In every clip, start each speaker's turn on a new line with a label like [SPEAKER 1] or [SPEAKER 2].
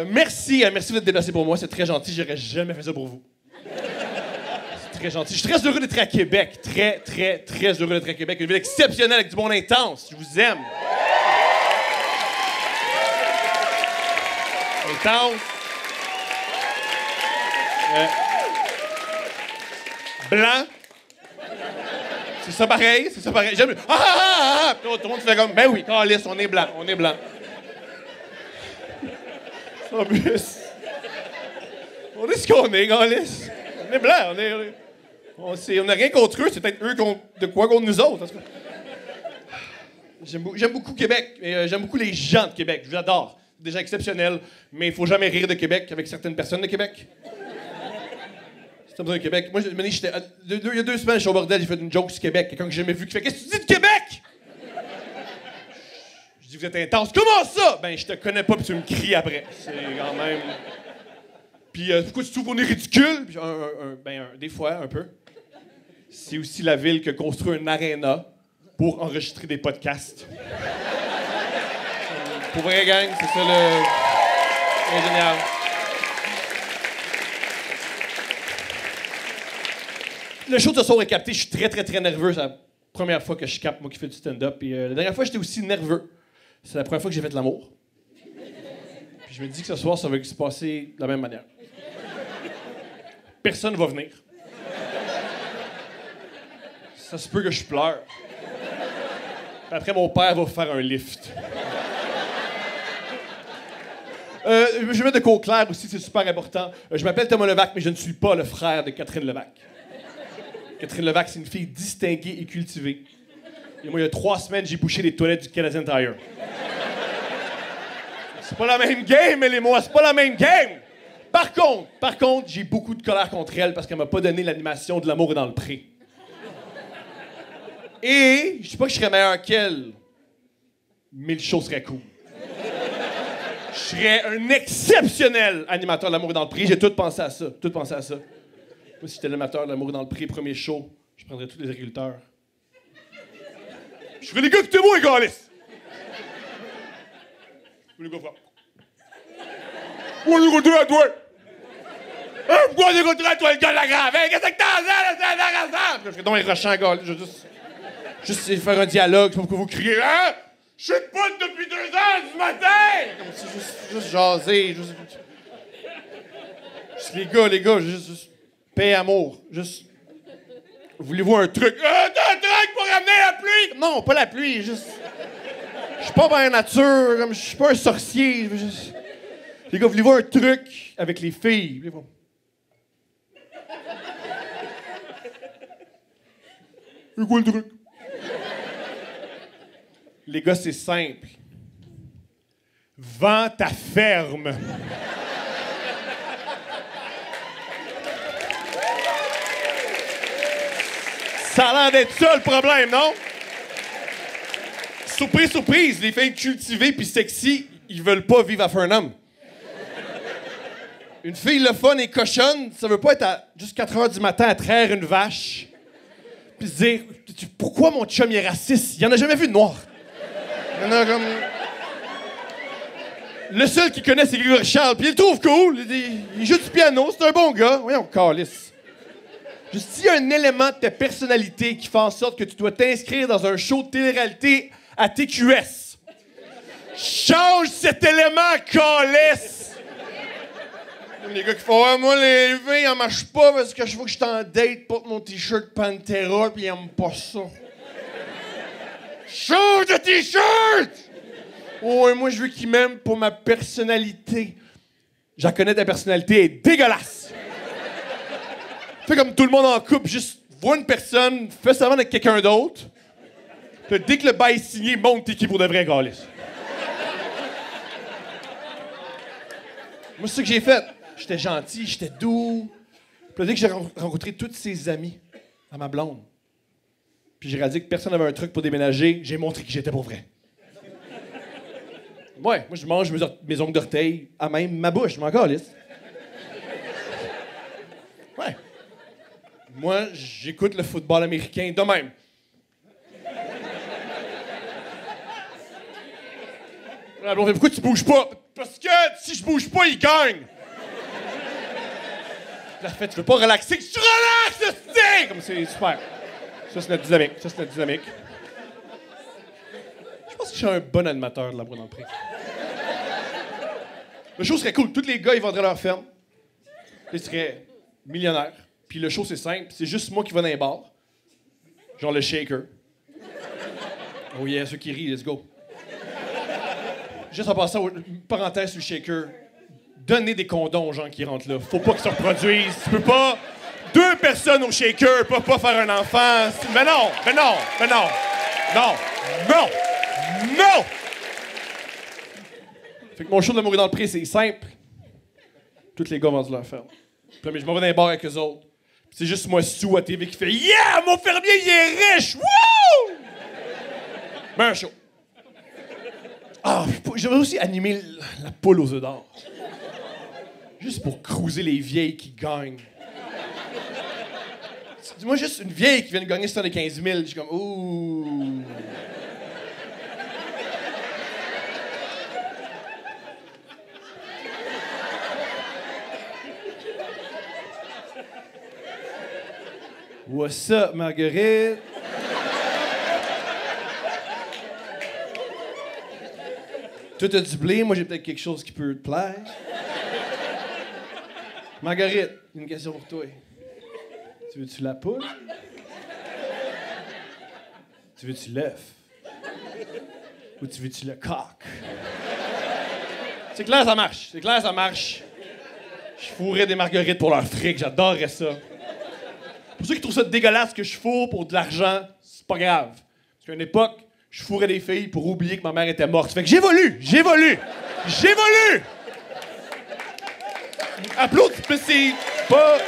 [SPEAKER 1] Merci d'être déplacé pour moi, c'est très gentil, j'aurais jamais fait ça pour vous. C'est très gentil. Je suis très heureux d'être à Québec, très heureux d'être à Québec, une ville exceptionnelle avec du monde intense, je vous aime. Intense. Blanc. C'est ça pareil. J'aime. Tout le monde fait comme, ben oui, calisse, on est blanc. En plus. On est ce qu'on est, calisse. On est blanc, on n'a rien contre eux, c'est peut-être eux de quoi contre nous autres. En tout cas. J'aime beaucoup Québec, et j'aime beaucoup les gens de Québec, je vous adore. Déjà exceptionnel, mais il faut jamais rire de Québec avec certaines personnes de Québec. C'est besoin de Québec. Moi, il y a 2 semaines, je suis au bordel, j'ai fait une joke sur Québec. Quelqu'un que j'ai jamais vu qui fait « Qu'est-ce que tu dis de Québec? » Je dis « Vous êtes intense. » « Comment ça? » « Ben, je te connais pas, puis tu me cries après. C'est quand même... Puis pourquoi tu trouves qu'on est ridicule? Puis, des fois, un peu. C'est aussi la ville qui a construit un aréna pour enregistrer des podcasts. Pour vrai, gang, c'est ça le... C'est génial. Le show de ce soir est capté, je suis très nerveux. C'est la première fois que je capte, moi qui fais du stand-up. Puis la dernière fois, j'étais aussi nerveux. C'est la première fois que j'ai fait de l'amour. Puis je me dis que ce soir, ça va se passer de la même manière. Personne va venir. Ça se peut que je pleure. Puis après, mon père va faire un lift. Je vais mettre de quoi clair aussi, c'est super important. Je m'appelle Thomas Levac, mais je ne suis pas le frère de Catherine Levac. Catherine Levac, c'est une fille distinguée et cultivée. Et moi, il y a 3 semaines, j'ai bouché les toilettes du Canadian Tire. C'est pas la même game, elle et moi, c'est pas la même game! Par contre, j'ai beaucoup de colère contre elle parce qu'elle m'a pas donné l'animation de l'amour dans le pré. Et je sais pas que je serais meilleur qu'elle, mais le show serait cool. Je serais un exceptionnel animateur de l'amour dans le pré. J'ai tout pensé à ça. Moi, si j'étais l'animateur de l'amour dans le pré, premier show, je prendrais tous les agriculteurs. Je ferais les gars, écoutez-moi, les gars, les gars, pourquoi les gars, à toi? Pourquoi les gars, à toi, le gars de la grave? Qu'est-ce que t'as là? Je ferais donc un rochant, gars. Je vais juste faire un dialogue. C'est pas pourquoi vous criez, hein? Je suis pas depuis 2h du matin! C'est juste jaser. Juste les gars, juste paix, amour. Juste. Voulez-vous un truc? T'as un truc pour ramener la pluie? Non, pas la pluie, juste. Je suis pas bien nature, comme je suis pas un sorcier. Les gars, voulez-vous un truc avec les filles? C'est quoi le truc? Les gars, c'est simple. Vends ta ferme. Ça a l'air d'être ça le problème, non? Surprise, les filles cultivées puis sexy, ils veulent pas vivre à Farnham. Une fille le fun et cochonne, ça veut pas être à juste 4h du matin à traire une vache puis se dire « Pourquoi mon chum est raciste? Il en a jamais vu de noir. » Il y en a comme... Le seul qui connaît, c'est Grégory Charles, puis il le trouve cool. Il joue du piano, c'est un bon gars. Voyons, calisse. Juste, s'il y a un élément de ta personnalité qui fait en sorte que tu dois t'inscrire dans un show de télé-réalité à TQS, change cet élément, calisse! Les gars qui font « Ah, moi, les vins, ils en marchent pas parce que je veux que je suis en date, porte mon T-shirt Pantera, puis ils aiment pas ça. » Change de T-shirt! Oh, moi, je veux qu'ils m'aiment pour ma personnalité. J'en connais, ta personnalité est dégueulasse. Fais comme tout le monde en couple, juste vois une personne, fais semblant avec quelqu'un d'autre. Puis dès que le bail est signé, monte t'es qui pour de vrai, câlisse. Moi, c'est ça que j'ai fait. J'étais gentil, j'étais doux. Puis dès que j'ai rencontré tous ses amis à ma blonde, puis j'ai réalisé que personne n'avait un truc pour déménager, j'ai montré qui j'étais pour vrai. Ouais, moi, je mange mes ongles d'orteil à même ma bouche, je m'en calisse. Ouais. Moi, j'écoute le football américain de même. Pourquoi tu bouges pas? parce que si je bouge pas, il gagne. La fête, tu veux pas relaxer? Tu relaxes, c'est comme c'est super. Ça, c'est notre dynamique. Je pense que je suis un bon animateur de la Broue dans le Pré. Le show serait cool. Tous les gars, ils vendraient leur ferme. Ils seraient millionnaires. Puis le show, c'est simple. C'est juste moi qui vais dans les bars. Genre le shaker. Oh yeah, ceux qui rient, let's go. Juste en passant, parenthèse sur le shaker. Donnez des condoms aux gens qui rentrent là. Faut pas qu'ils se reproduisent. Tu peux pas... 2 personnes au shaker peuvent pas faire un enfant. Mais non. Fait que mon show de l'amour est dans le Pré, c'est simple. Tous les gars vont leur ferme. Puis je m'en vais dans les bars avec eux autres. Puis c'est juste moi sous à TV qui fait « Yeah! Mon fermier, il est riche! Wouh! » Ben un show. Ah, j'aimerais aussi animer la poule aux œufs d'or. Juste pour cruiser les vieilles qui gagnent. Dis-moi juste une vieille qui vient de gagner 75 000. Je suis comme, ouh. What's up, Marguerite? Toi, t'as du blé, moi, j'ai peut-être quelque chose qui peut te plaire. Marguerite, une question pour toi. Tu veux-tu la poule? Tu veux-tu l'œuf? Ou tu veux-tu le coq? C'est clair, ça marche. Je fourrais des marguerites pour leur fric, j'adorerais ça. Pour ceux qui trouvent ça dégueulasse que je fourre pour de l'argent, c'est pas grave. Parce qu'à une époque, je fourrais des filles pour oublier que ma mère était morte. Fait que j'évolue! Applaudis, mais c'est pas...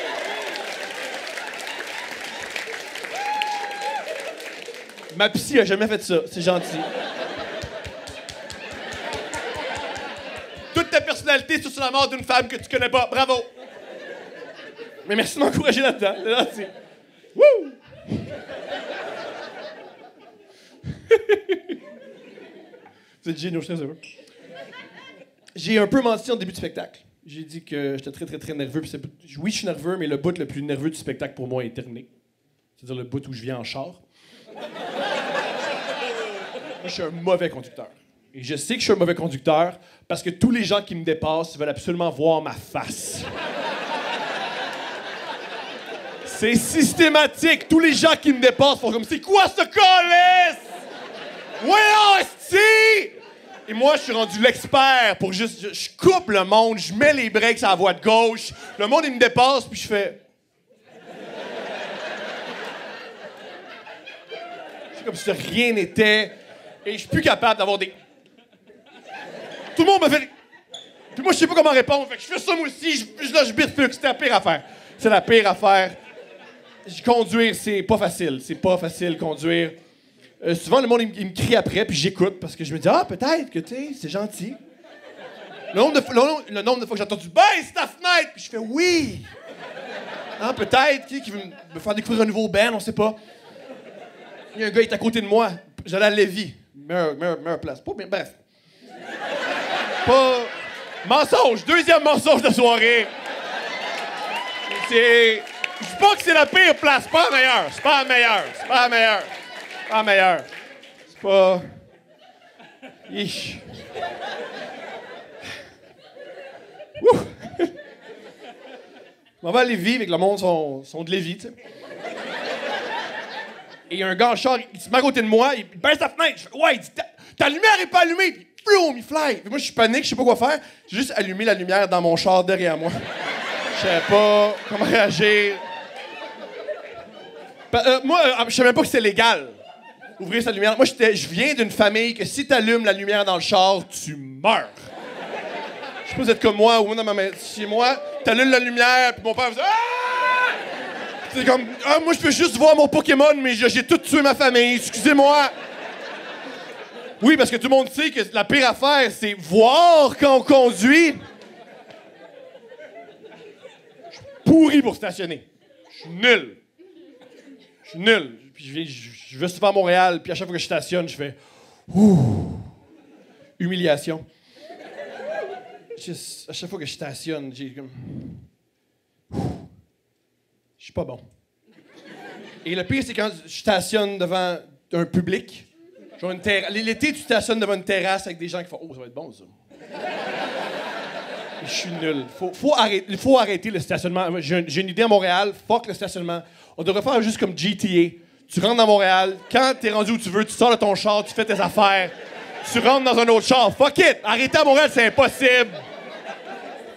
[SPEAKER 1] Ma psy a jamais fait ça, c'est gentil. Toute ta personnalité sur la mort d'une femme que tu connais pas, bravo! Mais merci de m'encourager là-dedans, c'est gentil. Wouh! Vous êtes géniaux, je suis très heureux. J'ai un peu menti en début de spectacle. J'ai dit que j'étais très, très, très nerveux. Puis oui, je suis nerveux, mais le bout le plus nerveux du spectacle pour moi est terminé. C'est-à-dire le bout où je viens en char. Moi, je suis un mauvais conducteur. Et je sais que je suis un mauvais conducteur parce que tous les gens qui me dépassent veulent absolument voir ma face. C'est systématique. Tous les gens qui me dépassent font comme « C'est quoi ce calice? Voyons, esti! » Et moi, je suis rendu l'expert pour juste... Je coupe le monde, je mets les breaks à la voie de gauche. Le monde, il me dépasse, puis je fais... C'est comme si rien n'était. Et je suis plus capable d'avoir des... Tout le monde me fait... Puis moi, je sais pas comment répondre. Fait que je fais ça, moi aussi. Je bifurque. C'est la pire affaire. C'est la pire affaire. Conduire, c'est pas facile. C'est pas facile, conduire. Souvent, le monde, il me crie après, puis j'écoute, parce que je me dis, ah, peut-être que, tu sais, c'est gentil. Le nombre de fois que j'ai entendu, baisse ta fenêtre, puis je fais, oui. Hein, peut-être, qui veut me faire découvrir un nouveau band, on sait pas. Il y a un gars, il est à côté de moi. J'allais à Lévis. Meilleure place. Pas bien, bref. Pas... Mensonge. Deuxième mensonge de soirée. C'est... Je dis pas que c'est la pire place. C'est pas la meilleure. C'est pas la meilleure. C'est pas la meilleure. C'est pas la meilleure. C'est pas... Ich. Ouh! Je m'en vais à Lévis, avec le monde sont de Lévis, tu sais. Et il y a un gars en char, il se met à côté de moi, il baisse la fenêtre. Je fais, ouais, il dit, ta lumière est pas allumée. Puis, floum, il fly. Puis moi, je suis panique, je sais pas quoi faire. J'ai juste allumé la lumière dans mon char derrière moi. Je savais pas comment réagir. Moi, je savais même pas que c'était légal. Ouvrir sa lumière. Moi, je viens d'une famille que si t'allumes la lumière dans le char, tu meurs. Je sais pas si vous êtes comme moi ou non, mais chez moi, t'allumes la lumière, puis mon père fait ah! C'est comme, ah, moi, je peux juste voir mon Pokémon, mais j'ai tout tué ma famille, excusez-moi. Oui, parce que tout le monde sait que la pire affaire, c'est voir quand on conduit. Je suis pourri pour stationner. Je suis nul. Puis je vais souvent à Montréal, puis à chaque fois que je stationne, je fais ouh, humiliation. à chaque fois que je stationne, j'ai comme... Je suis pas bon. Et le pire, c'est quand je stationne devant un public. Genre une l'été, tu stationnes devant une terrasse avec des gens qui font « Oh, ça va être bon, ça. » Je suis nul. Il faut arrêter le stationnement. J'ai une idée à Montréal. Fuck le stationnement. On devrait faire juste comme GTA. Tu rentres dans Montréal. Quand t'es rendu où tu veux, tu sors de ton char, tu fais tes affaires. Tu rentres dans un autre char. Fuck it! Arrêter à Montréal, c'est impossible.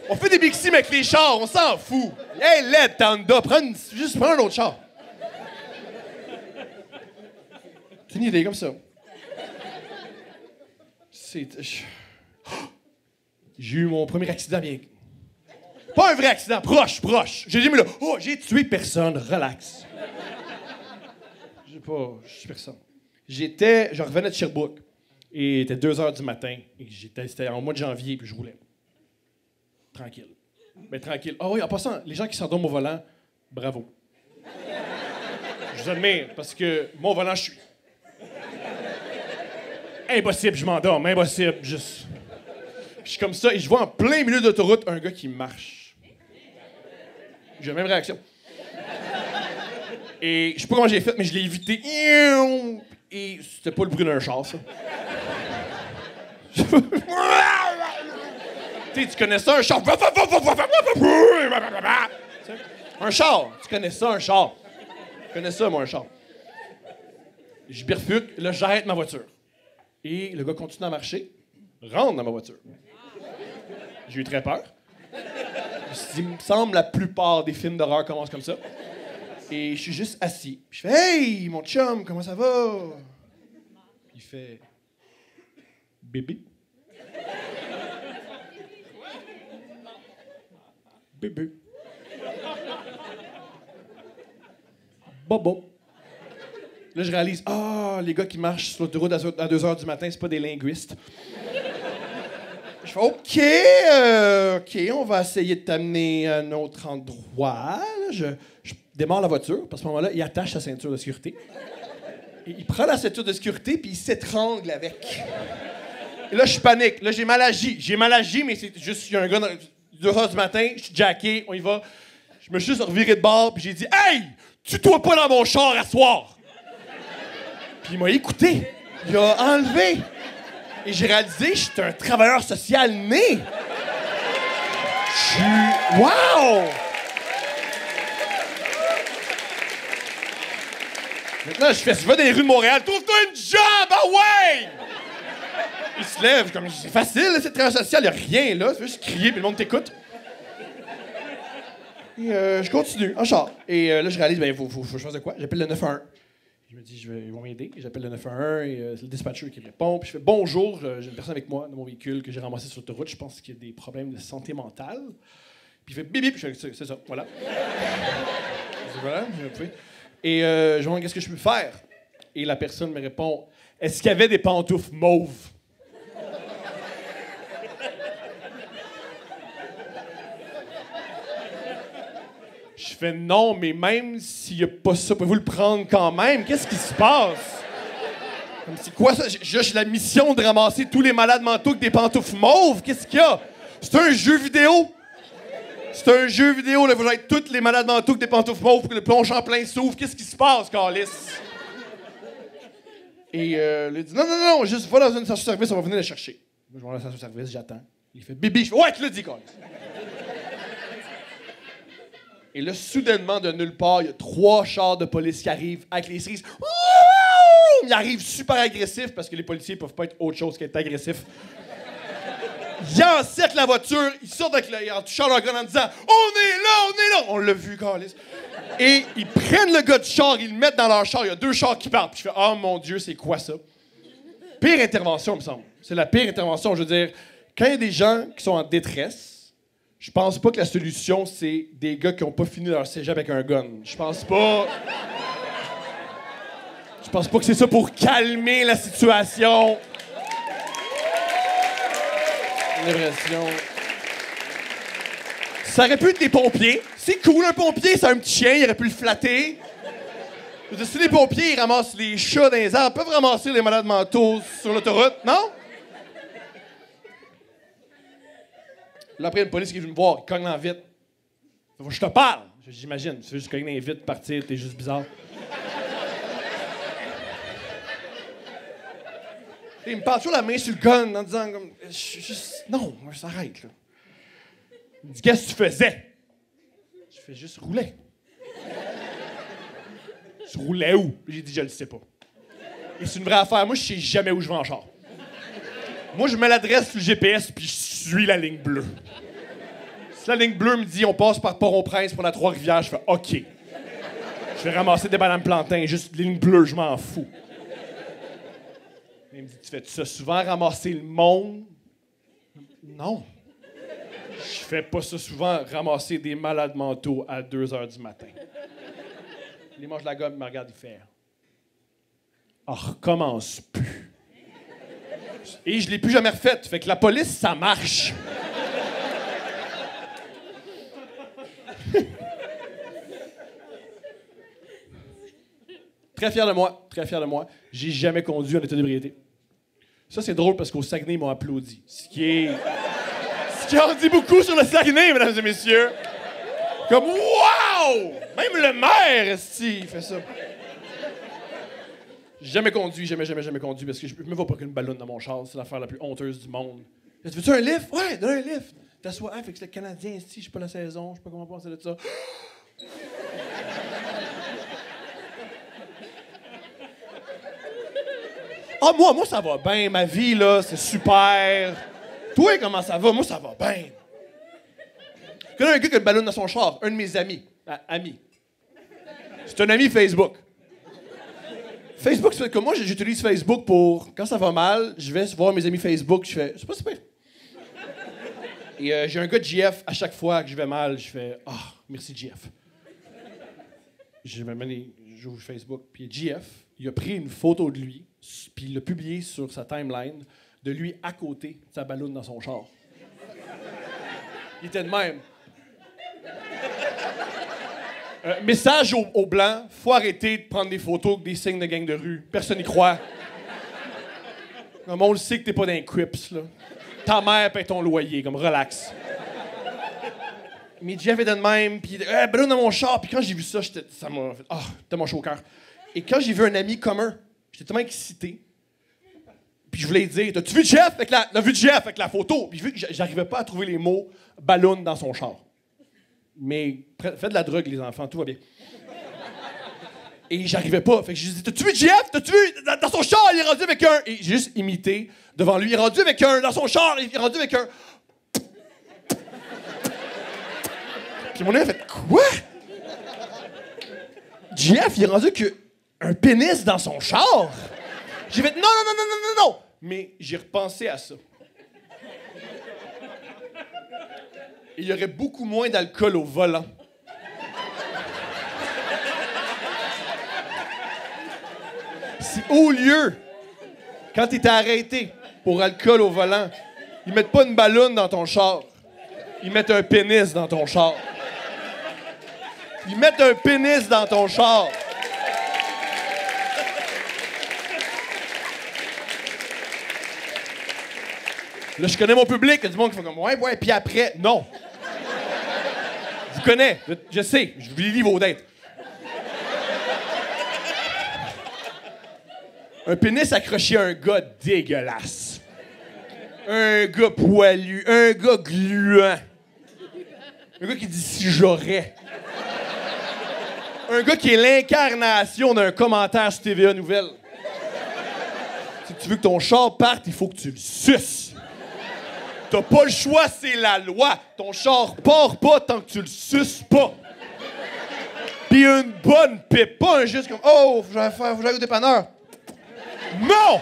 [SPEAKER 1] On fait des big sims avec les chars. On s'en fout. Hey, LED, Tanda, juste prends un autre char. C'est une idée comme ça. J'ai eu mon premier accident bien. Pas un vrai accident, proche. J'ai dit, mais là, oh, j'ai tué personne, relax. Je suis personne. Je revenais de Sherbrooke, et il était 2h du matin, et c'était en mois de janvier, puis je roulais. Tranquille. Mais tranquille. Ah oui, en passant, les gens qui s'endorment au volant, bravo. Je vous admire, parce que mon volant, je suis... Impossible, je m'endorme, impossible, juste... Je suis comme ça, et je vois en plein milieu d'autoroute un gars qui marche. J'ai la même réaction. Et je sais pas comment j'ai fait, mais je l'ai évité. Et c'était pas le bruit d'un char, ça. Tu connais ça, un char? Un char! Tu connais ça, un char? Je connais ça, moi, un char. Je bifurque, là, j'arrête ma voiture. Et le gars continue à marcher, rentre dans ma voiture. J'ai eu très peur. Je me suis dit, il me semble la plupart des films d'horreur commencent comme ça. Et je suis juste assis. Je fais « Hey, mon chum, comment ça va? » Il fait « Bébé. » Bébé. Bobo. Là, je réalise, les gars qui marchent sur l'autoroute à 2h du matin, c'est pas des linguistes. Je fais OK, on va essayer de t'amener à un autre endroit. Je démarre la voiture, parce qu'à ce moment-là, il attache sa ceinture de sécurité. Et il prend la ceinture de sécurité, puis il s'étrangle avec. Et là, je panique. Là, j'ai mal agi, mais c'est juste, il y a un gars 2h du matin, je suis jacké, on y va. Je me suis juste reviré de bord, puis j'ai dit « Hey! Tue-toi pas dans mon char à soir! » Puis il m'a écouté. Il a enlevé. Et j'ai réalisé que j'étais un travailleur social né. Wow! Maintenant, je vais dans les rues de Montréal. Trouve-toi une job! Ah ouais! Il se lève, comme c'est facile, c'est travailleur social, il n'y a rien là. Tu veux juste crier, puis le monde t'écoute. Et je continue, en char. Et là, je réalise, il faut que je fasse de quoi? J'appelle le 911. Je me dis, ils vont m'aider. J'appelle le 911 et c'est le dispatcher qui répond. Puis je fais bonjour, j'ai une personne avec moi dans mon véhicule que j'ai ramassé sur l'autoroute. Je pense qu'il y a des problèmes de santé mentale. Puis il fait bip bip. Je fais, c'est ça, voilà. Voilà, et je me demande qu'est-ce que je peux faire. Et la personne me répond, est-ce qu'il y avait des pantoufles mauves? Je fais non, mais même s'il n'y a pas ça, pouvez-vous le prendre quand même? Qu'est-ce qui se passe? C'est quoi ça? J'ai la mission de ramasser tous les malades mentaux avec des pantoufles mauves? Qu'est-ce qu'il y a? C'est un jeu vidéo? C'est un jeu vidéo, là, vous être tous les malades mentaux avec des pantoufles mauves pour que le plonge en plein s'ouvre. Qu'est-ce qui se passe, Carlis? Et il dit non, juste va dans une station-service, on va venir le chercher. Moi, je vais dans la station-service, j'attends. Il fait bibi, je fais ouais, tu l'as dit, Carlis. Et là, soudainement, de nulle part, il y a 3 chars de police qui arrivent avec les cerises. Ils arrivent super agressifs parce que les policiers peuvent pas être autre chose qu'être agressifs. Ils encerclent la voiture, ils sortent avec en touchant leur gun en disant « On est là! » On l'a vu, Carlis. Et ils prennent le gars du char, ils le mettent dans leur char. Il y a 2 chars qui partent. Puis je fais « Oh mon Dieu, c'est quoi ça? » Pire intervention, il me semble. C'est la pire intervention. Je veux dire, quand il y a des gens qui sont en détresse, je pense pas que la solution, c'est des gars qui ont pas fini leur cégep avec un gun. Je pense pas que c'est ça pour calmer la situation. L'impression. Ça aurait pu être des pompiers. C'est cool, un pompier, c'est un petit chien, il aurait pu le flatter. Je veux dire, si les pompiers ils ramassent les chats dans les arbres, ils peuvent ramasser les malades mentaux sur l'autoroute, non? Là, après, une police qui est venue me voir, il cogne dans la vitre. Faut que je te parle. J'imagine, tu fais juste cogner dans les vitres, partir, t'es juste bizarre. Il me parle toujours la main sur le gun en disant comme. Non, ça arrête, là. Il me dit, qu'est-ce que tu faisais? Je fais juste rouler. Tu roulais où? J'ai dit, je le sais pas. Et c'est une vraie affaire. Moi, je sais jamais où je vais en char. Moi, je mets l'adresse sur le GPS puis je suis la ligne bleue. Si la ligne bleue me dit on passe par Port-au-Prince pour la Trois-Rivières, je fais OK. Je vais ramasser des bananes plantains, juste ligne bleue, je m'en fous. Il me dit, tu fais ça souvent, ramasser le monde? Non. Je fais pas ça souvent, ramasser des malades mentaux à 2h du matin. Il mange la gomme, il me regarde, il fait. Ah, recommence plus. Et je l'ai plus jamais refaite. Fait que la police, ça marche. Très fier de moi, très fier de moi. J'ai jamais conduit en état d'ébriété. Ça, c'est drôle parce qu'au Saguenay, ils m'ont applaudi. Ce qui en dit beaucoup sur le Saguenay, mesdames et messieurs. Comme, wow! Même le maire, il fait ça. J'ai jamais conduit, jamais conduit parce que je me vois pas qu'une ballonne dans mon char. C'est l'affaire la plus honteuse du monde. Tu veux-tu un lift? Ouais, donne un lift. T'assois, fait que c'est le Canadien ici, je sais pas la saison, je sais pas comment penser de ça. Ah, moi, ça va bien. Ma vie, là, c'est super. Toi, comment ça va? Moi, ça va bien. Je connais un gars qui a une ballonne dans son char. Un de mes amis. Ami. C'est un ami Facebook. Facebook, c'est comme moi, j'utilise Facebook pour... Quand ça va mal, je vais voir mes amis Facebook, je fais... C'est pas super. Et j'ai un gars de GF, à chaque fois que je vais mal, je fais... Ah, merci GF. J'ouvre Facebook, puis GF, il a pris une photo de lui, puis il l'a publié sur sa timeline, de lui à côté de sa balloune dans son char. Il était de même. Message au blanc, faut arrêter de prendre des photos avec des signes de gang de rue. Personne n'y croit. Comme on le sait que t'es pas dans les Crips, là. Ta mère paie ton loyer, comme relax. Mais Jeff était de même, puis ballon dans mon char, puis quand j'ai vu ça, ça m'a fait tellement chaud au cœur. Et quand j'ai vu un ami commun, j'étais tellement excité. Puis je voulais lui dire, t'as-tu vu Jeff avec la photo? Puis vu que j'arrivais pas à trouver les mots ballon dans son char. Mais faites de la drogue, les enfants, tout va bien. Et j'arrivais pas. Fait que je lui ai dit, t'as-tu vu Jeff? T'as-tu vu? Dans son char, il est rendu avec un... Et j'ai juste imité devant lui. Il est rendu avec un... Dans son char, il est rendu avec un... Puis mon ami a fait, quoi? Jeff, il est rendu avec un pénis dans son char? J'ai fait, non. Mais j'ai repensé à ça. Il y aurait beaucoup moins d'alcool au volant. Si au lieu, quand t'étais arrêté pour alcool au volant, ils mettent pas une ballonne dans ton char, ils mettent un pénis dans ton char. Ils mettent un pénis dans ton char. Là, je connais mon public, il y a du monde qui fait comme ouais, puis après, non. Je vous connais, je sais, je vous lis vos dates. Un pénis accroché à un gars dégueulasse. Un gars poilu, un gars gluant. Un gars qui dit si j'aurais. Un gars qui est l'incarnation d'un commentaire sur TVA Nouvelle. Si tu veux que ton char parte, il faut que tu le suces. T'as pas le choix, c'est la loi. Ton char part pas tant que tu le suces pas. Pis une bonne pipe, pas un juste comme « Oh, faut que j'aille au dépanneur. » Non!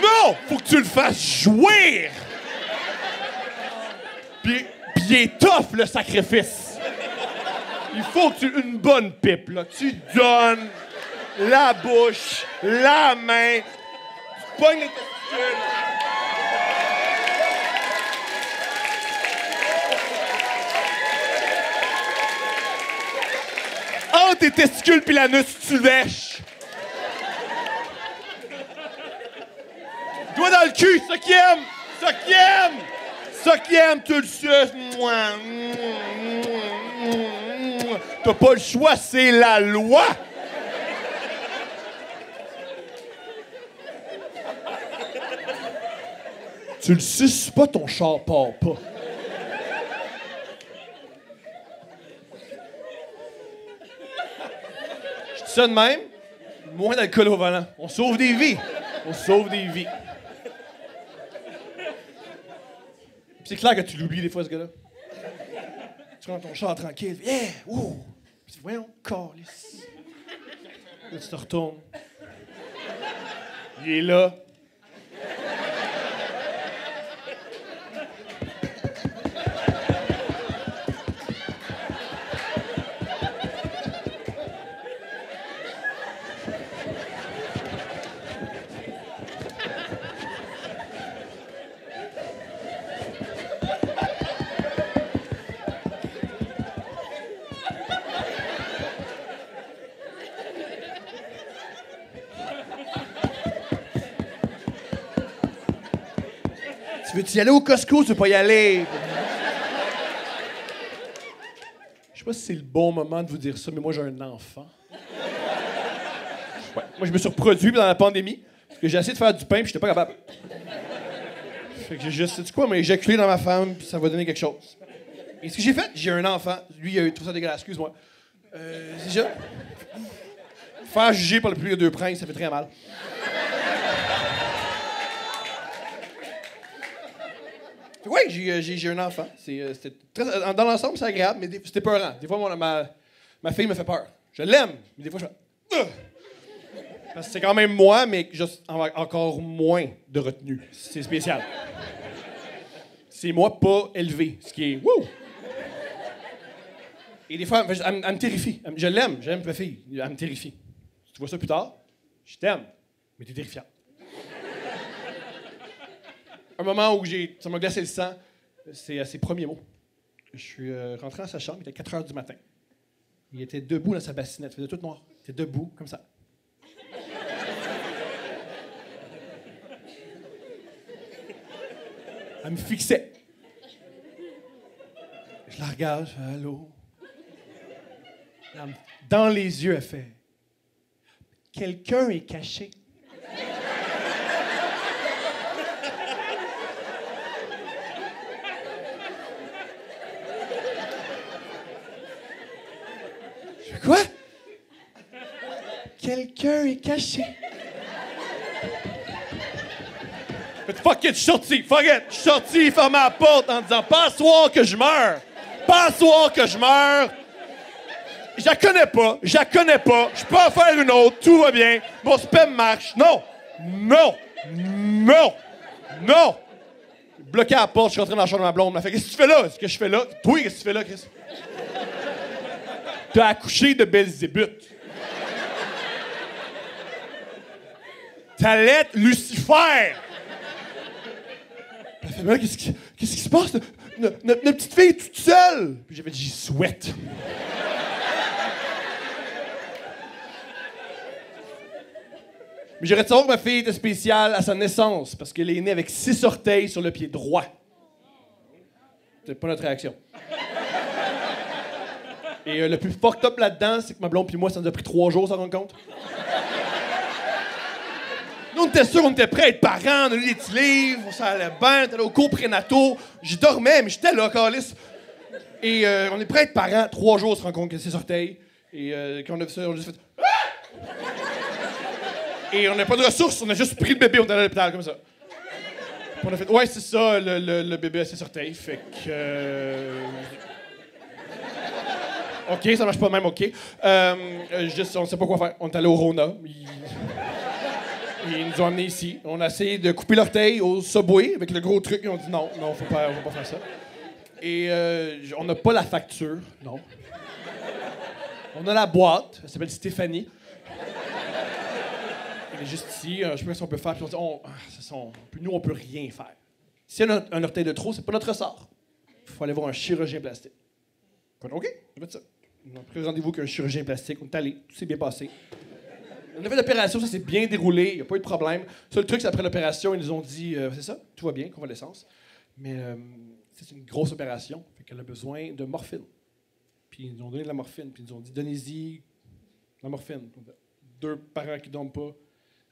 [SPEAKER 1] Non! Faut que tu le fasses jouir! Pis il est tough, le sacrifice. Il faut que tu... Une bonne pipe, là. Tu donnes la bouche, la main, tu pognes les testicules. Entre tes testicules pis l'anus, tu lèches. Doigt dans le cul, ça qui aime! Ça qui aime! ça qu'il aime, tu le suces. T'as pas le choix, c'est la loi. Tu le suces pas, ton char part pas. Je dis ça de même, moins d'alcool au volant. On sauve des vies. On sauve des vies. Puis c'est clair que tu l'oublies des fois, ce gars-là. Tu rentres dans ton char tranquille. Yeah! Ouh! Puis voyons, câlisse. Là, tu te retournes. Il est là. Tu veux-tu y aller au Costco? Tu veux pas y aller? Je sais pas si c'est le bon moment de vous dire ça, mais moi, j'ai un enfant. Ouais. Moi, je me suis reproduit pendant la pandémie, parce que j'ai essayé de faire du pain, puis j'étais pas capable. Fait que j'ai juste, sais-tu quoi, mais éjaculé dans ma femme, puis ça va donner quelque chose. Et ce que j'ai fait, j'ai un enfant. Lui, il a eu tout ça dégueulasse, excuse-moi. C'est déjà... Faire juger par le plus de deux princes, ça fait très mal. Oui, j'ai un enfant. C'était dans l'ensemble, c'est agréable, mais c'était peurant. Des fois, ma fille me fait peur. Je l'aime, mais des fois, je fais... Parce que c'est quand même moi, mais juste encore moins de retenue. C'est spécial. C'est moi pas élevé, ce qui est... Wouh! Et des fois, elle me terrifie. Je l'aime, j'aime ma fille. Elle me terrifie. Tu vois ça plus tard? Je t'aime, mais t'es terrifiant. Un moment où ça m'a glacé le sang, c'est à ses premiers mots. Je suis rentré dans sa chambre, il était 4 h du matin. Il était debout dans sa bassinette, il faisait tout noir. Il était debout, comme ça. Elle me fixait. Je la regarde, je fais « Allô? » Dans les yeux, elle fait « Quelqu'un est caché. » Quoi? Quelqu'un est caché. Mais fuck it, je suis sorti, fuck it. Je suis sorti, fermé la porte en disant pas à soir que je meurs. Pas à soir que je meurs. Je la connais pas, je peux en faire une autre, tout va bien. Mon sperme marche. Non! Non! Non! Non! Bloqué à la porte, je suis rentré dans la chambre de ma blonde. Elle m'a fait qu'est-ce que tu fais là? Qu'est-ce que je fais là? Toi, qu'est-ce que tu fais là, Chris? T'as accouché de Belzébuth. T'allais être Lucifer. Elle fait, mais là, qu'est-ce qui se passe? Notre petite fille est toute seule. Puis j'avais dit, j'y souhaite. Mais j'aurais de savoir que ma fille était spéciale à sa naissance, parce qu'elle est née avec 6 orteils sur le pied droit. C'est pas notre réaction. Et le plus fucked up là-dedans, c'est que ma blonde puis moi, ça nous a pris 3 jours, s'en rendre compte. Nous, on était sûrs qu'on était prêts à être parents, on a lu des petits livres, on s'en allait bien, on était allé au cours prénataux. J'y dormais, mais j'étais là, câlisse. Et on est prêts à être parents, 3 jours, on se rend compte que c'est ses orteils. Et quand on a vu ça, on a juste fait... Ah! Et on n'a pas de ressources, on a juste pris le bébé, on est allé à l'hôpital, comme ça. Puis on a fait, ouais, c'est ça, le bébé a ses orteils, fait que... OK, ça marche pas de même, OK. Juste, on sait pas quoi faire. On est allé au Rona. Ils nous ont amenés ici. On a essayé de couper l'orteil au Subway avec le gros truc. Ils ont dit non, faut pas faire ça. Et on n'a pas la facture, non. On a la boîte, elle s'appelle Stéphanie. Elle est juste ici, je sais pas ce qu'on peut faire. Puis on dit, nous, on peut rien faire. Si on a un orteil de trop, c'est pas notre sort. Il faut aller voir un chirurgien plastique. OK, on va faire ça. On a pris rendez-vous avec un chirurgien plastique, on est allé, tout s'est bien passé. On a fait l'opération, ça s'est bien déroulé, il n'y a pas eu de problème. Ça, le truc, c'est après l'opération, ils nous ont dit, c'est ça, tout va bien, convalescence. Mais c'est une grosse opération, fait qu'elle a besoin de morphine. Puis ils nous ont donné de la morphine, puis ils nous ont dit donnez-y de la morphine. 2 parents qui ne dorment pas.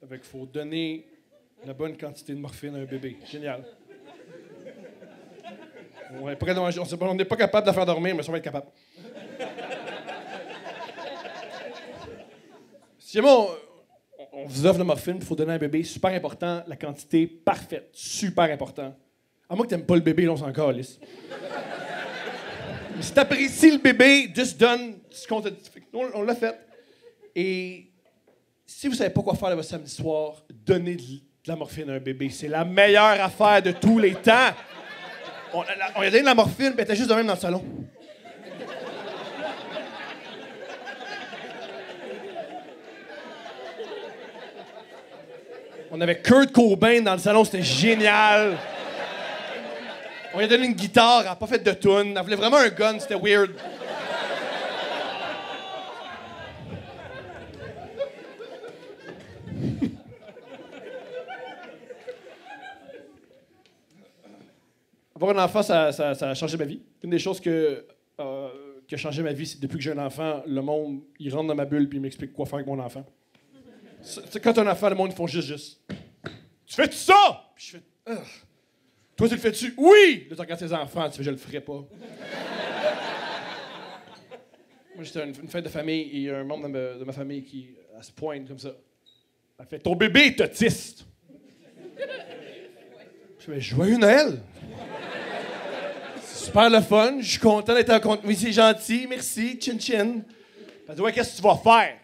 [SPEAKER 1] Fait qu'il faut donner la bonne quantité de morphine à un bébé. Génial. On n'est pas capable de la faire dormir, mais ça va être capable. Si jamais on vous offre de la morphine, il faut donner à un bébé, super important, la quantité parfaite, super important. À moins que tu n'aimes pas le bébé, là, on s'en calisse. Mais si tu apprécies le bébé, juste donne ce qu'on t'a dit. On l'a fait. Et si vous ne savez pas quoi faire le samedi soir, donnez de la morphine à un bébé. C'est la meilleure affaire de tous les temps. On lui a donné de la morphine, puis elle était juste de même dans le salon. On avait Kurt Cobain dans le salon, c'était génial. On lui a donné une guitare, elle n'a pas fait de tune. Elle voulait vraiment un gun, c'était weird. Avoir un enfant, ça a changé ma vie. Une des choses qui a changé ma vie, c'est depuis que j'ai un enfant, le monde, il rentre dans ma bulle puis il m'explique quoi faire avec mon enfant. Quand tu as un enfant, le monde, ils font juste. Tu fais-tu ça? Puis je fais. Toi, tu le fais-tu? Oui! Là, tu regardes tes enfants, tu fais, je le ferai pas. Moi, j'étais à une fête de famille et il y a un membre de ma famille qui se pointe comme ça. Elle fait, ton bébé est autiste. Je fais, joyeux Noël! C'est super le fun, je suis content d'être en compte. Oui, c'est gentil, merci, chin chin. Elle dit, ouais, qu'est-ce que tu vas faire?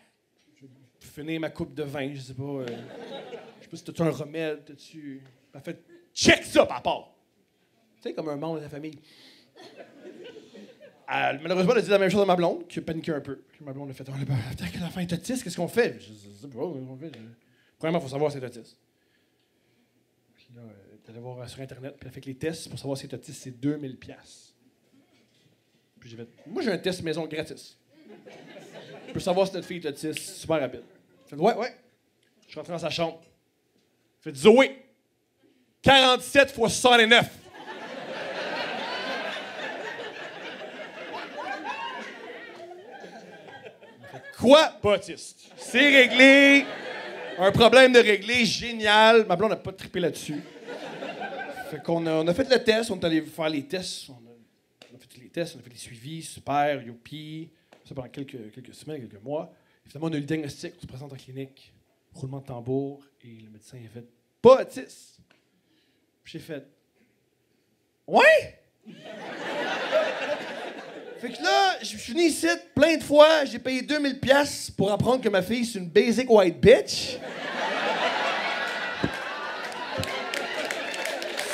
[SPEAKER 1] Je vais finir ma coupe de vin, je sais pas. Je sais pas si t'as-tu un remède, t'as-tu. Elle fait, check ça, papa! Tu sais, comme un membre de la famille. Malheureusement, elle a dit la même chose à ma blonde, qui a paniqué un peu. Puis ma blonde a fait, putain, que l'enfant est autiste, qu'est-ce qu'on fait? Je sais pas, qu'est-ce qu'on fait? Premièrement, il faut savoir si c'est autiste. Puis là, elle est allée voir sur Internet, puis elle a fait que les tests pour savoir si c'est autiste, c'est 2000$. Puis j'ai fait, moi, j'ai un test maison gratis. Je peux savoir si notre fille est autiste, super rapide. Elle fait, ouais. Je suis rentré dans sa chambre. Elle fait, Zoé, 47 x 69. Quoi? Pas autiste. C'est réglé. Un problème de réglé, génial. Ma blonde n'a pas trippé là-dessus. Fait qu'on a fait le test, on est allé faire les tests. On a fait les tests, on a fait les suivis, super, youpi. Ça pendant quelques semaines, quelques mois. Et finalement, on a eu le diagnostic, on se présente en clinique, roulement de tambour, et le médecin a fait « Pas autiste! » Puis j'ai fait « Ouais? » Fait que là, je suis venu ici plein de fois, j'ai payé 2000$ pour apprendre que ma fille, c'est une basic white bitch.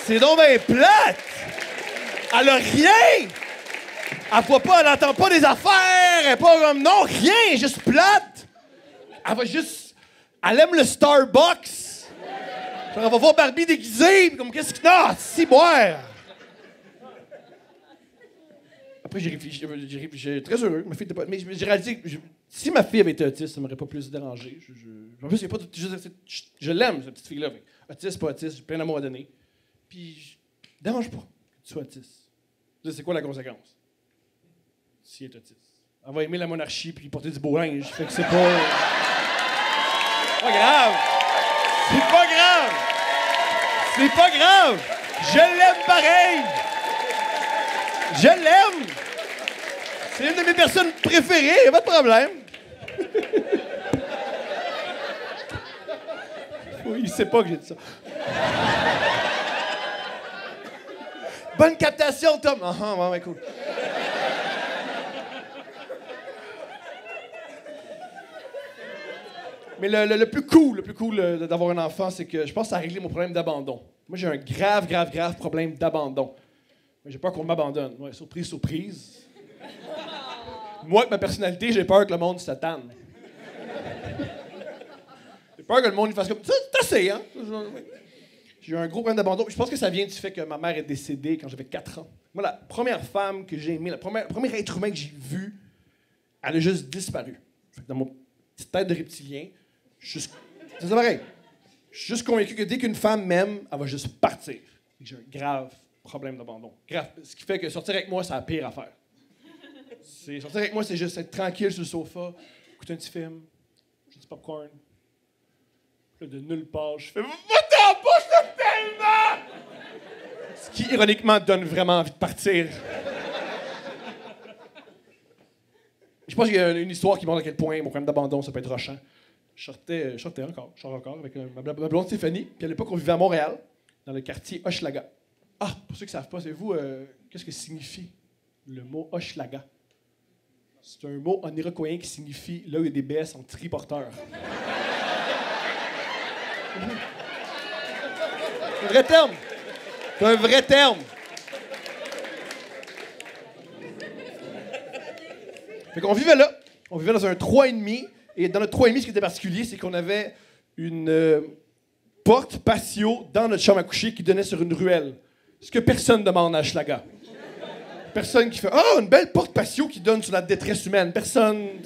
[SPEAKER 1] C'est donc bien plate! Elle a rien! Elle voit pas, elle entend pas des affaires, elle est pas comme non, rien, juste plate! Elle va juste. Elle aime le Starbucks! Genre, elle va voir Barbie déguisée, pis comme qu'est-ce qu'il y a? Si boire! Après, j'ai réfléchi, j'ai très heureux. Ma fille était pas. Mais j'ai réalisé que si ma fille avait été autiste, ça m'aurait pas plus dérangé. En plus, il y a pas je l'aime, cette petite fille-là. Autiste, pas autiste, j'ai plein d'amour à donner. Puis, dérange pas que tu sois autiste. C'est quoi la conséquence? Si elle est autiste. Elle va aimer la monarchie puis porter du beau linge. Fait que c'est pas. Pas grave! C'est pas grave! C'est pas grave! Je l'aime pareil! Je l'aime! C'est une de mes personnes préférées, y'a pas de problème. Oui, il sait pas que j'ai dit ça. Bonne captation, Tom! Ah, ouais, cool. Mais le plus cool d'avoir un enfant, c'est que je pense que ça a réglé mon problème d'abandon. Moi, j'ai un grave problème d'abandon. J'ai peur qu'on m'abandonne. Ouais, surprise, surprise. Moi, avec ma personnalité, j'ai peur que le monde s'attende. J'ai peur que le monde il fasse comme ça, c'est assez, hein? J'ai eu un gros problème d'abandon. Je pense que ça vient du fait que ma mère est décédée quand j'avais 4 ans. Moi, la première femme que j'ai aimée, le premier être humain que j'ai vu, elle a juste disparu. Fait que dans mon petite tête de reptilien, c'est pareil. Je suis juste convaincu que dès qu'une femme m'aime, elle va juste partir. J'ai un grave problème d'abandon. Grave. Ce qui fait que sortir avec moi, c'est la pire affaire. Sortir avec moi, c'est juste être tranquille sur le sofa, écouter un petit film, j'ai du popcorn. Puis là, de nulle part, je fais « Va-t'en pas, je t'aime tellement! » Ce qui, ironiquement, donne vraiment envie de partir. Je pense qu'il y a une histoire qui montre à quel point mon problème d'abandon, ça peut être rochant. Je sortais encore avec ma blonde Stéphanie, puis à l'époque, on vivait à Montréal, dans le quartier Hochelaga. Ah, pour ceux qui ne savent pas, savez-vous qu'est-ce que signifie le mot Hochelaga? C'est un mot en iroquoien qui signifie là où il y a des baies sont triporteurs. C'est un vrai terme. C'est un vrai terme. Fait qu'on vivait là. On vivait dans un 3,5. Et dans notre 3,5, ce qui était particulier, c'est qu'on avait une porte patio dans notre chambre à coucher qui donnait sur une ruelle. Ce que personne demande à Hochelaga. Personne qui fait « Ah, une belle porte patio qui donne sur la détresse humaine. » Personne...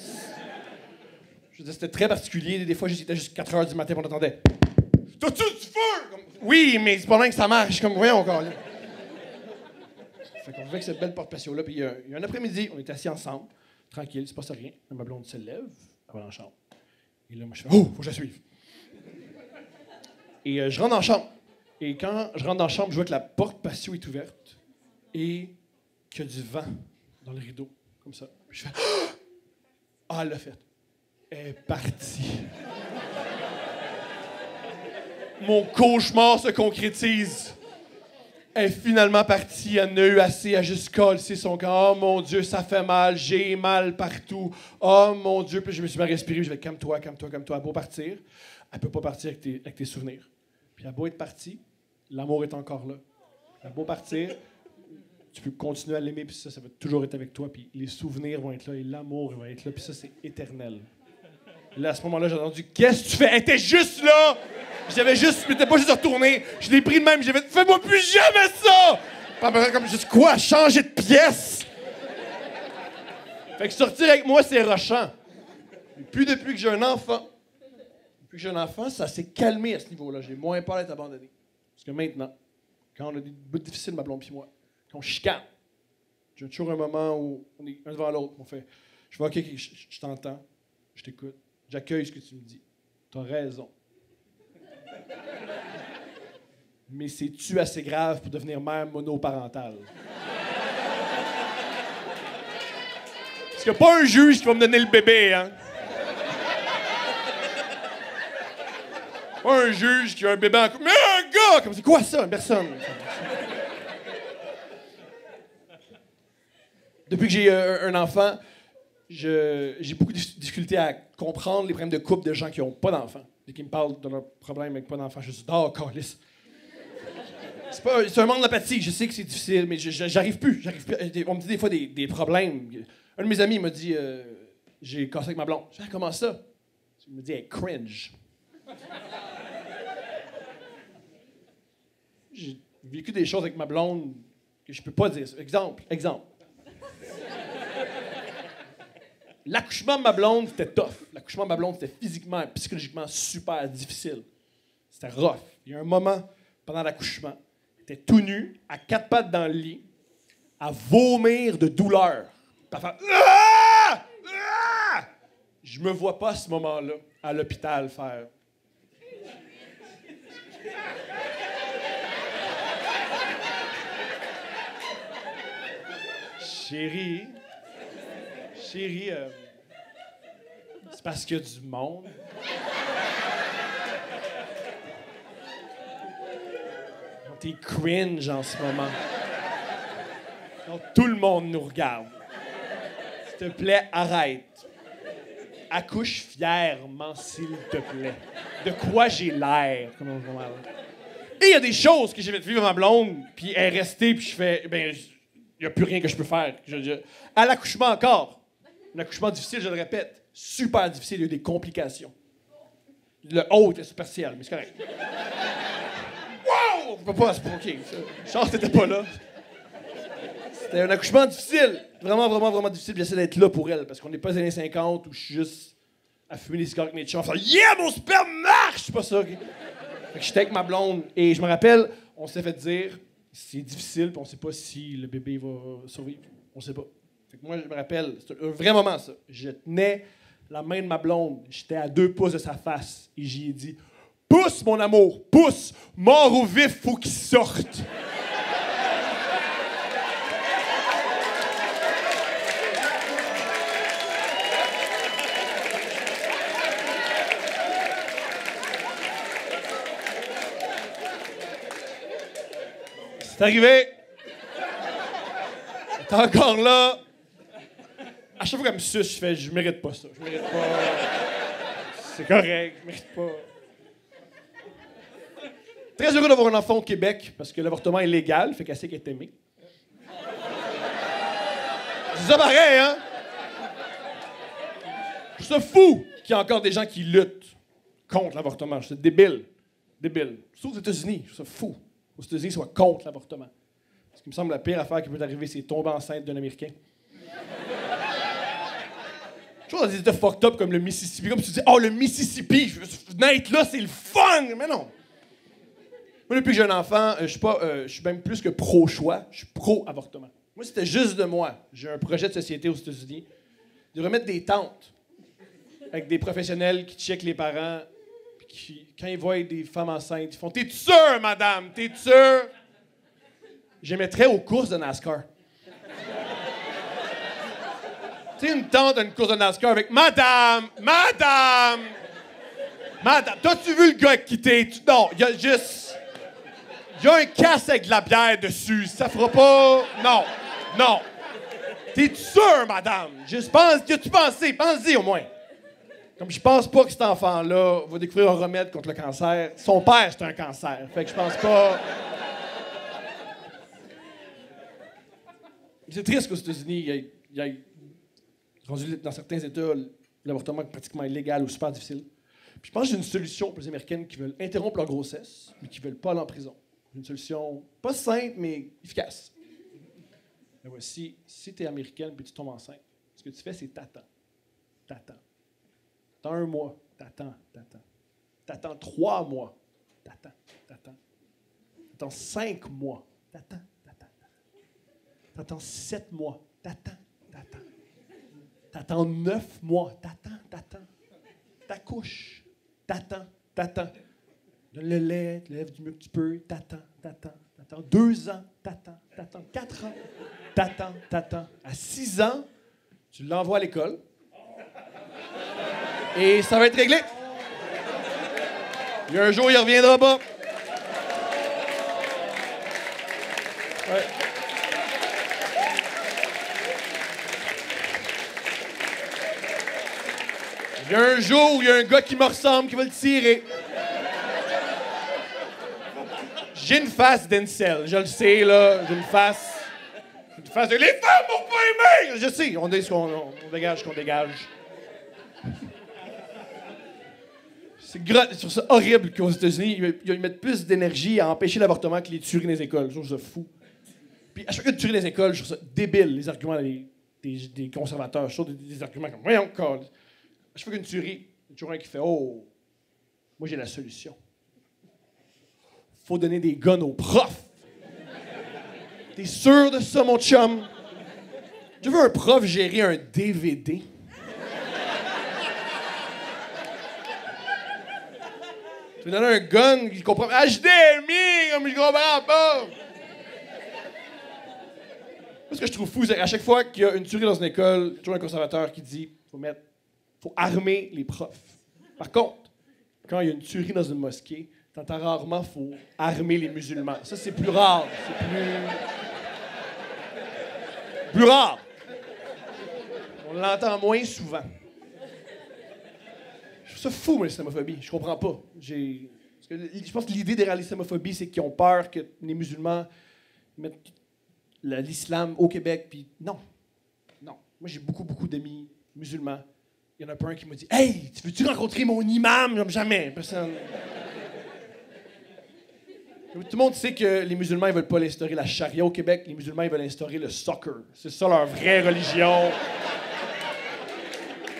[SPEAKER 1] Je veux dire, c'était très particulier. Des fois, j'étais juste 4 heures du matin et on attendait. « T'as-tu du feu? » Comme, oui, mais c'est pas là que ça marche. Comme, voyons encore. Fait qu'on vivait avec cette belle porte patio-là. Puis il y a un après-midi, on était assis ensemble, tranquille, il se passe rien. Ma blonde se lève, elle va dans la chambre. Et là, moi, je fais « Oh, faut que je la suive. » Et je rentre dans la chambre. Et quand je rentre dans la chambre, je vois que la porte patio est ouverte. Et qu'il y a du vent dans le rideau, comme ça. Puis je fais « Ah, elle l'a fait. Elle est partie. » Mon cauchemar se concrétise. Elle est finalement partie, elle en a eu assez, elle a juste collé son corps. Oh mon Dieu, ça fait mal, j'ai mal partout. Oh mon Dieu, puis je me suis mis à respirer, je vais calme-toi. Elle a beau partir, elle peut pas partir avec tes souvenirs. Puis elle a beau être partie, l'amour est encore là. Elle a beau partir, tu peux continuer à l'aimer, puis ça va toujours être avec toi, puis les souvenirs vont être là, et l'amour va être là, puis ça, c'est éternel. Et là, à ce moment-là, j'ai entendu « Qu'est-ce que tu fais? Elle était juste là! » Je m'étais pas juste retourné. Je l'ai pris de même, j'ai fait « Fais-moi plus jamais ça! » Comme juste quoi? Changer de pièce? Fait que sortir avec moi, c'est rochant. Et puis depuis que j'ai un enfant, ça s'est calmé à ce niveau-là. J'ai moins peur d'être abandonné. Parce que maintenant, quand on a des bouts difficiles, ma blonde et moi, quand on chicane, j'ai toujours un moment où on est un devant l'autre. On fait « Je vois OK, je t'entends, je t'écoute, j'accueille ce que tu me dis. T'as raison. Mais c'est-tu assez grave pour devenir mère monoparentale? » Parce qu'il n'y a pas un juge qui va me donner le bébé, hein? Pas un juge qui a un bébé en couple. Mais un gars! Comme c'est quoi ça? Une personne. Depuis que j'ai un enfant, j'ai beaucoup de difficultés à comprendre les problèmes de couple de gens qui n'ont pas d'enfants. Dès qu'ils me parlent de leurs problèmes avec pas d'enfants, je suis oh, câlisse. C'est un manque d'empathie. Je sais que c'est difficile, mais j'arrive plus. On me dit des fois des problèmes. Un de mes amis m'a dit j'ai cassé avec ma blonde. Je dis comment ça? Il me dit elle cringe. J'ai vécu des choses avec ma blonde que je peux pas dire. Exemple. L'accouchement de ma blonde, c'était tough. L'accouchement de ma blonde, c'était physiquement et psychologiquement super difficile. C'était rough. Il y a un moment, pendant l'accouchement, elle était tout nue, à 4 pattes dans le lit, à vomir de douleur. Puis à faire ah! Ah! Je me vois pas à ce moment-là, à l'hôpital, faire... Chérie, c'est parce qu'il y a du monde. T'es cringe en ce moment. Donc, tout le monde nous regarde. S'il te plaît, arrête. Accouche fièrement, s'il te plaît. De quoi j'ai l'air? Et il y a des choses que j'ai fait vivre à ma blonde, puis elle est restée, puis je fais... Il n'y a plus rien que je peux faire. À l'accouchement encore. Un accouchement difficile, je le répète. Super difficile, il y a eu des complications. Le haut était superficiel, mais c'est correct. Wow! On peut pas, c'est pas OK. Chance que t'étais pas là. C'était un accouchement difficile. Vraiment, vraiment, vraiment difficile. J'essaie d'être là pour elle, parce qu'on n'est pas les années 50 où je suis juste à fumer des cigares avec mes chums. Yeah, mon sperme marche! C'est pas ça, OK? Fait que j'étais avec ma blonde, et je me rappelle, on s'est fait dire... c'est difficile, puis on sait pas si le bébé va survivre. On sait pas. Fait que moi, je me rappelle, c'est un vrai moment, ça. Je tenais la main de ma blonde, j'étais à 2 pouces de sa face, et j'y ai dit « Pousse, mon amour, pousse! Mort ou vif, faut qu'il sorte! » C'est arrivé. T'es encore là. À chaque fois qu'elle me suce, je fais « Je mérite pas ça. Je mérite pas. C'est correct. Je mérite pas. » Très heureux d'avoir un enfant au Québec parce que l'avortement est légal, fait qu'elle sait qu'elle est aimée. C'est ça pareil, hein? Je trouve ça fou qu'il y a encore des gens qui luttent contre l'avortement. Je trouve ça débile. Débile. Surtout aux États-Unis. Je trouve ça fou. Aux États-Unis, soient contre l'avortement. Ce qui me semble la pire affaire qui peut arriver, c'est tomber enceinte d'un Américain. Toujours dans des états fucked up comme le Mississippi. Comme si tu dis « Oh, le Mississippi! Naître là, c'est le fun! » Mais non! Moi, depuis que j'ai un enfant, je suis même plus que pro-choix. Je suis pro-avortement. Moi, c'était juste de moi. J'ai un projet de société aux États-Unis de remettre des tentes avec des professionnels qui checkent les parents. Quand ils voient des femmes enceintes, ils font « T'es sûre, madame? T'es sûre? » J'émettrais aux courses de NASCAR. Tu sais, une tante à une course de NASCAR avec « Madame! Madame! Madame! T'as-tu vu le gars quitter? Non, il y a juste... Il y a un casque avec de la bière dessus. Ça fera pas... Non. Non. T'es sûre, madame? Juste pense... Qu'as-tu pensé? Pense-y au moins. Comme je pense pas que cet enfant-là va découvrir un remède contre le cancer. Son père, c'est un cancer. Fait que je pense pas... C'est triste qu'aux États-Unis, il y ait rendu dans certains États, l'avortement est pratiquement illégal ou super difficile. Puis je pense que j'ai une solution pour les Américaines qui veulent interrompre leur grossesse, mais qui veulent pas aller en prison. Une solution pas simple, mais efficace. Mais voici, si tu es américaine et tu tombes enceinte, ce que tu fais, c'est t'attends. T'attends. T'attends 1 mois. T'attends. T'attends 3 mois. T'attends. T'attends 5 mois. T'attends 7 mois. T'attends 9 mois. T'attends. T'accouches. T'attends. Donne le lait, tu lèves du mieux que tu peux. T'attends. 2 ans. T'attends. 4 ans. T'attends. À 6 ans, tu l'envoies à l'école. Et ça va être réglé. Il y a un jour, il reviendra pas. Ouais. Il y a un jour où il y a un gars qui me ressemble qui va le tirer. J'ai une face d'Encel, je le sais, là. J'ai une face de « Les femmes m'ont pas aimé! » Je sais, on dit ce qu'on dégage, qu'on dégage. Je trouve ça horrible qu'aux États-Unis, ils mettent plus d'énergie à empêcher l'avortement que les tueries dans les écoles. Je trouve ça fou. Puis à chaque fois que tueries dans les écoles, je trouve ça débile, les arguments des conservateurs. Je trouve des arguments comme « Voyons, à chaque fois qu'une tuerie, il y a toujours un qui fait « Oh, moi j'ai la solution. Faut donner des guns aux profs. » T'es sûr de ça, mon chum? Tu veux un prof gérer un DVD? Tu veux donner un gun qui comprend... HDMI, comme je comprends pas! Ce que je trouve fou, c'est qu'à chaque fois qu'il y a une tuerie dans une école, il y a toujours un conservateur qui dit faut armer les profs. Par contre, quand il y a une tuerie dans une mosquée, t'entends rarement faut armer les musulmans. Ça, c'est plus rare. C'est plus rare. On l'entend moins souvent. Je trouve ça fou, moi, l'islamophobie. Je comprends pas. Je pense que l'idée derrière l'islamophobie, c'est qu'ils ont peur que les musulmans mettent l'islam au Québec, puis non. Moi, j'ai beaucoup d'amis musulmans. Il y en a pas un qui m'a dit « Hey, tu veux-tu rencontrer mon imam? » Jamais. Personne. Tout le monde sait que les musulmans, ils veulent pas instaurer la charia au Québec. Les musulmans, ils veulent instaurer le soccer. C'est ça leur vraie religion.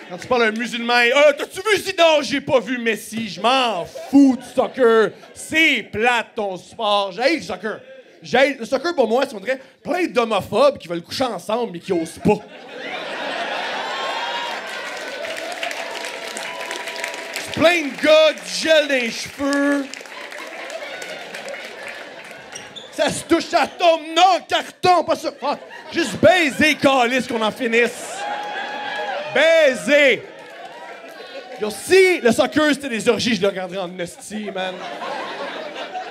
[SPEAKER 1] Quand tu parles à un musulman, t'as-tu vu si non, j'ai pas vu Messi, je m'en fous du soccer. C'est plate ton sport. J'haïs le soccer. Le soccer, pour moi, c'est on dirait plein d'homophobes qui veulent coucher ensemble mais qui osent pas. C'est plein de gars, du gel dans les cheveux. Ça se touche, ça tombe. Non, carton, pas ça. Fuck. Juste baiser, calice, qu'on en finisse. Baiser. Yo, si le soccer, c'était des orgies, je le regarderais en hostie, man.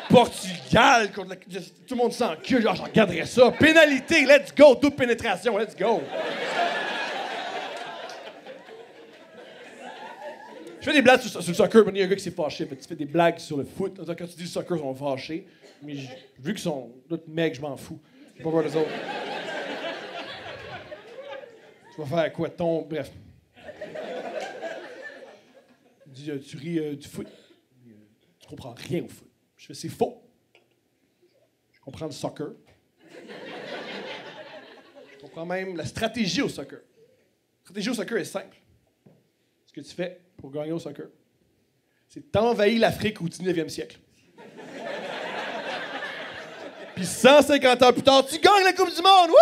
[SPEAKER 1] Portugal, contre tout le monde s'encule, genre, je regarderais ça. Pénalité, let's go. Double pénétration, let's go. Je fais des blagues sur le soccer, mais il y a un gars qui s'est fâché. Fait, tu fais des blagues sur le foot. Quand tu dis le soccer, ils sont fâchés. Mais vu qu'ils sont d'autres mecs, je m'en fous. Je vais pas voir les autres. Tu vas faire quoi? Bref. Il dit, tu ris du foot. Tu comprends rien au foot. Je fais, c'est faux. Je comprends le soccer. Je comprends même la stratégie au soccer. La stratégie au soccer est simple. Ce que tu fais pour gagner au soccer, c'est t'envahir l'Afrique au 19e siècle. Puis 150 ans plus tard, tu gagnes la Coupe du Monde! Wouh!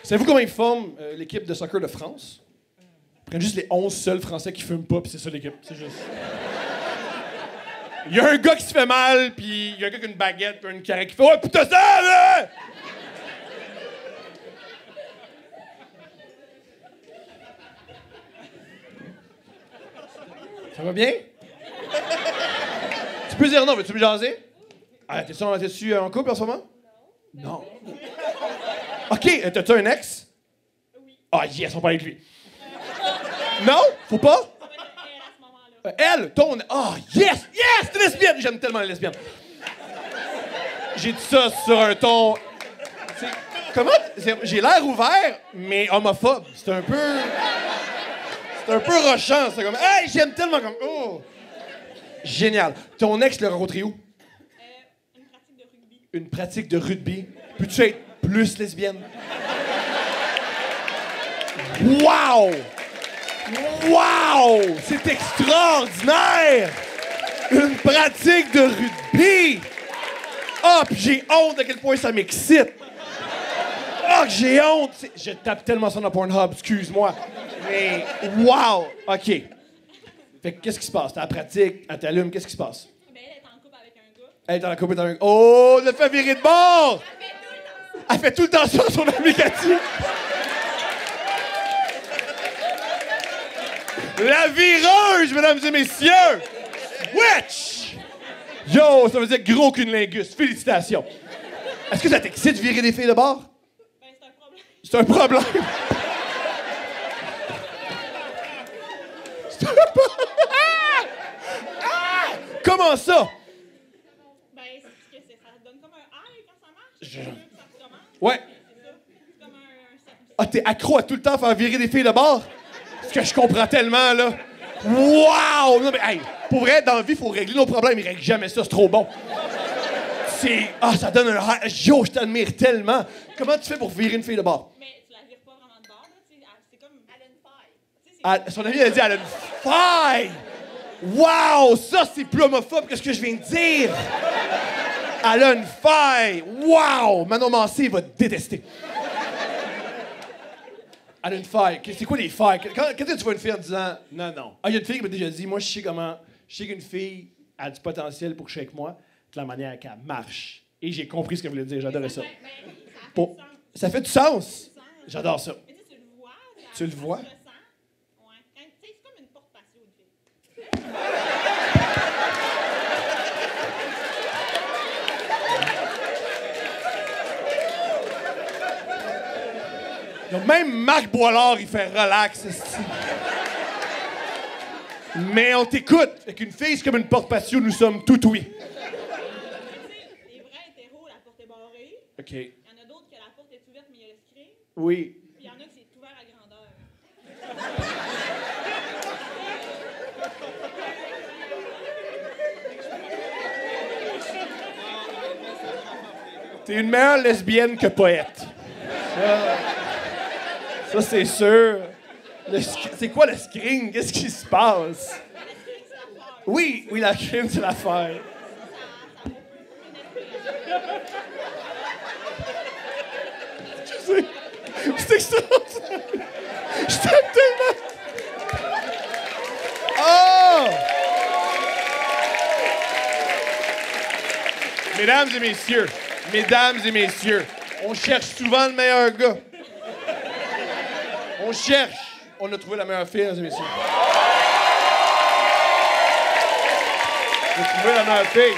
[SPEAKER 1] Savez-vous comment ils forment l'équipe de soccer de France? Ils prennent juste les 11 seuls Français qui fument pas, puis c'est ça l'équipe. C'est juste... Il y a un gars qui se fait mal, puis il y a un gars qui a une baguette, puis une carré qui fait « Ouais, putain, ça, là! » Ça va bien? Tu peux dire non, veux-tu me jaser? Ah, t'es-tu en couple en ce moment? Non. OK, t'as-tu un ex? Oui. Ah, yes, on parle avec lui. Non? Faut pas? Elle, ton... Ah, yes! Yes! T'es lesbienne! J'aime tellement les lesbiennes. J'ai dit ça sur un ton... Comment... J'ai l'air ouvert, mais homophobe. C'est un peu rochant. C'est comme... Hey, j'aime tellement comme... Oh! Génial. Ton ex l'a rencontré où?
[SPEAKER 2] Une pratique de rugby.
[SPEAKER 1] Une pratique de rugby? Peux-tu être plus lesbienne? Wow! Wow! C'est extraordinaire! Une pratique de rugby! Ah, puis j'ai honte à quel point ça m'excite! Ah, que j'ai honte! Je tape tellement ça dans Pornhub, excuse-moi. Mais, wow! OK. Fait que qu'est-ce qui se passe? T'as la pratique, elle t'allume, qu'est-ce qui se passe?
[SPEAKER 2] Ben, elle est en couple avec un gars.
[SPEAKER 1] Elle est en couple avec un gars. Oh, le fait virer de bord! Elle fait tout le temps ça à son ami Cathy. La vireuse, mesdames et messieurs! Witch! Yo, ça veut dire gros cunnilingus. Félicitations. Est-ce que ça t'excite de virer des filles de bord?
[SPEAKER 2] Ben, c'est un problème.
[SPEAKER 1] C'est un problème. C'est un problème. Comment ça?
[SPEAKER 2] Ben, c'est que ça donne comme un high quand ça marche.
[SPEAKER 1] Je-
[SPEAKER 2] Ça recommence.
[SPEAKER 1] Ouais.
[SPEAKER 2] C'est ça. C'est comme un
[SPEAKER 1] Ah, t'es accro à tout le temps faire virer des filles de bord? Ce que je comprends tellement, là. Wow! Non, mais, hey, pour vrai, dans la vie, il faut régler nos problèmes. Ils règlent jamais ça, c'est trop bon. Ah, ça donne un... Yo, je t'admire tellement. Comment tu fais pour virer une fille de bord?
[SPEAKER 2] Mais tu la vires pas vraiment de bord, là. Tu sais, c'est comme... Elle a une faille. Tu sais,
[SPEAKER 1] Son ami a dit, elle a une faille! Wow! Ça, c'est plus homophobe que ce que je viens de dire! Elle a une faille! Wow! Manon Mancé va te détester. Elle a une faille. C'est quoi les failles? Quand tu vois une fille en disant « Non, non. » Ah, il y a une fille qui m'a déjà dit « Moi, je sais comment... Je sais qu'une fille a du potentiel pour coucher avec moi de la manière qu'elle marche. » Et j'ai compris ce qu'elle voulait dire. J'adorais ça.
[SPEAKER 2] mais ça fait
[SPEAKER 1] Bon,
[SPEAKER 2] du sens.
[SPEAKER 1] ça fait du sens? J'adore ça.
[SPEAKER 2] Mais tu sais, tu le vois.
[SPEAKER 1] Tu le vois?
[SPEAKER 2] Tu le sens. Ouais. Tu sais, c'est comme une porte patio, une fille.
[SPEAKER 1] Donc, même Marc Boilard, il fait relax. esti. Mais on t'écoute. Avec une fille, c'est comme une porte patio, nous sommes tout oui.
[SPEAKER 2] Tu sais, les vrais hétéros, la porte est barrée.
[SPEAKER 1] OK.
[SPEAKER 2] Il y en a d'autres que la porte est ouverte, mais il y a le screen.
[SPEAKER 1] Oui.
[SPEAKER 2] Puis il y en a que c'est ouvert à grandeur.
[SPEAKER 1] T'es une meilleure lesbienne que poète. Ça c'est sûr. C'est quoi le screen? Qu'est-ce qui se passe? Oui, la crime, c'est l'affaire. Excusez. C'est extraordinaire. Je t'aime tellement. Oh! Mesdames et messieurs, on cherche souvent le meilleur gars. On cherche. On a trouvé la meilleure fille, mesdames et messieurs. On a trouvé la meilleure fille.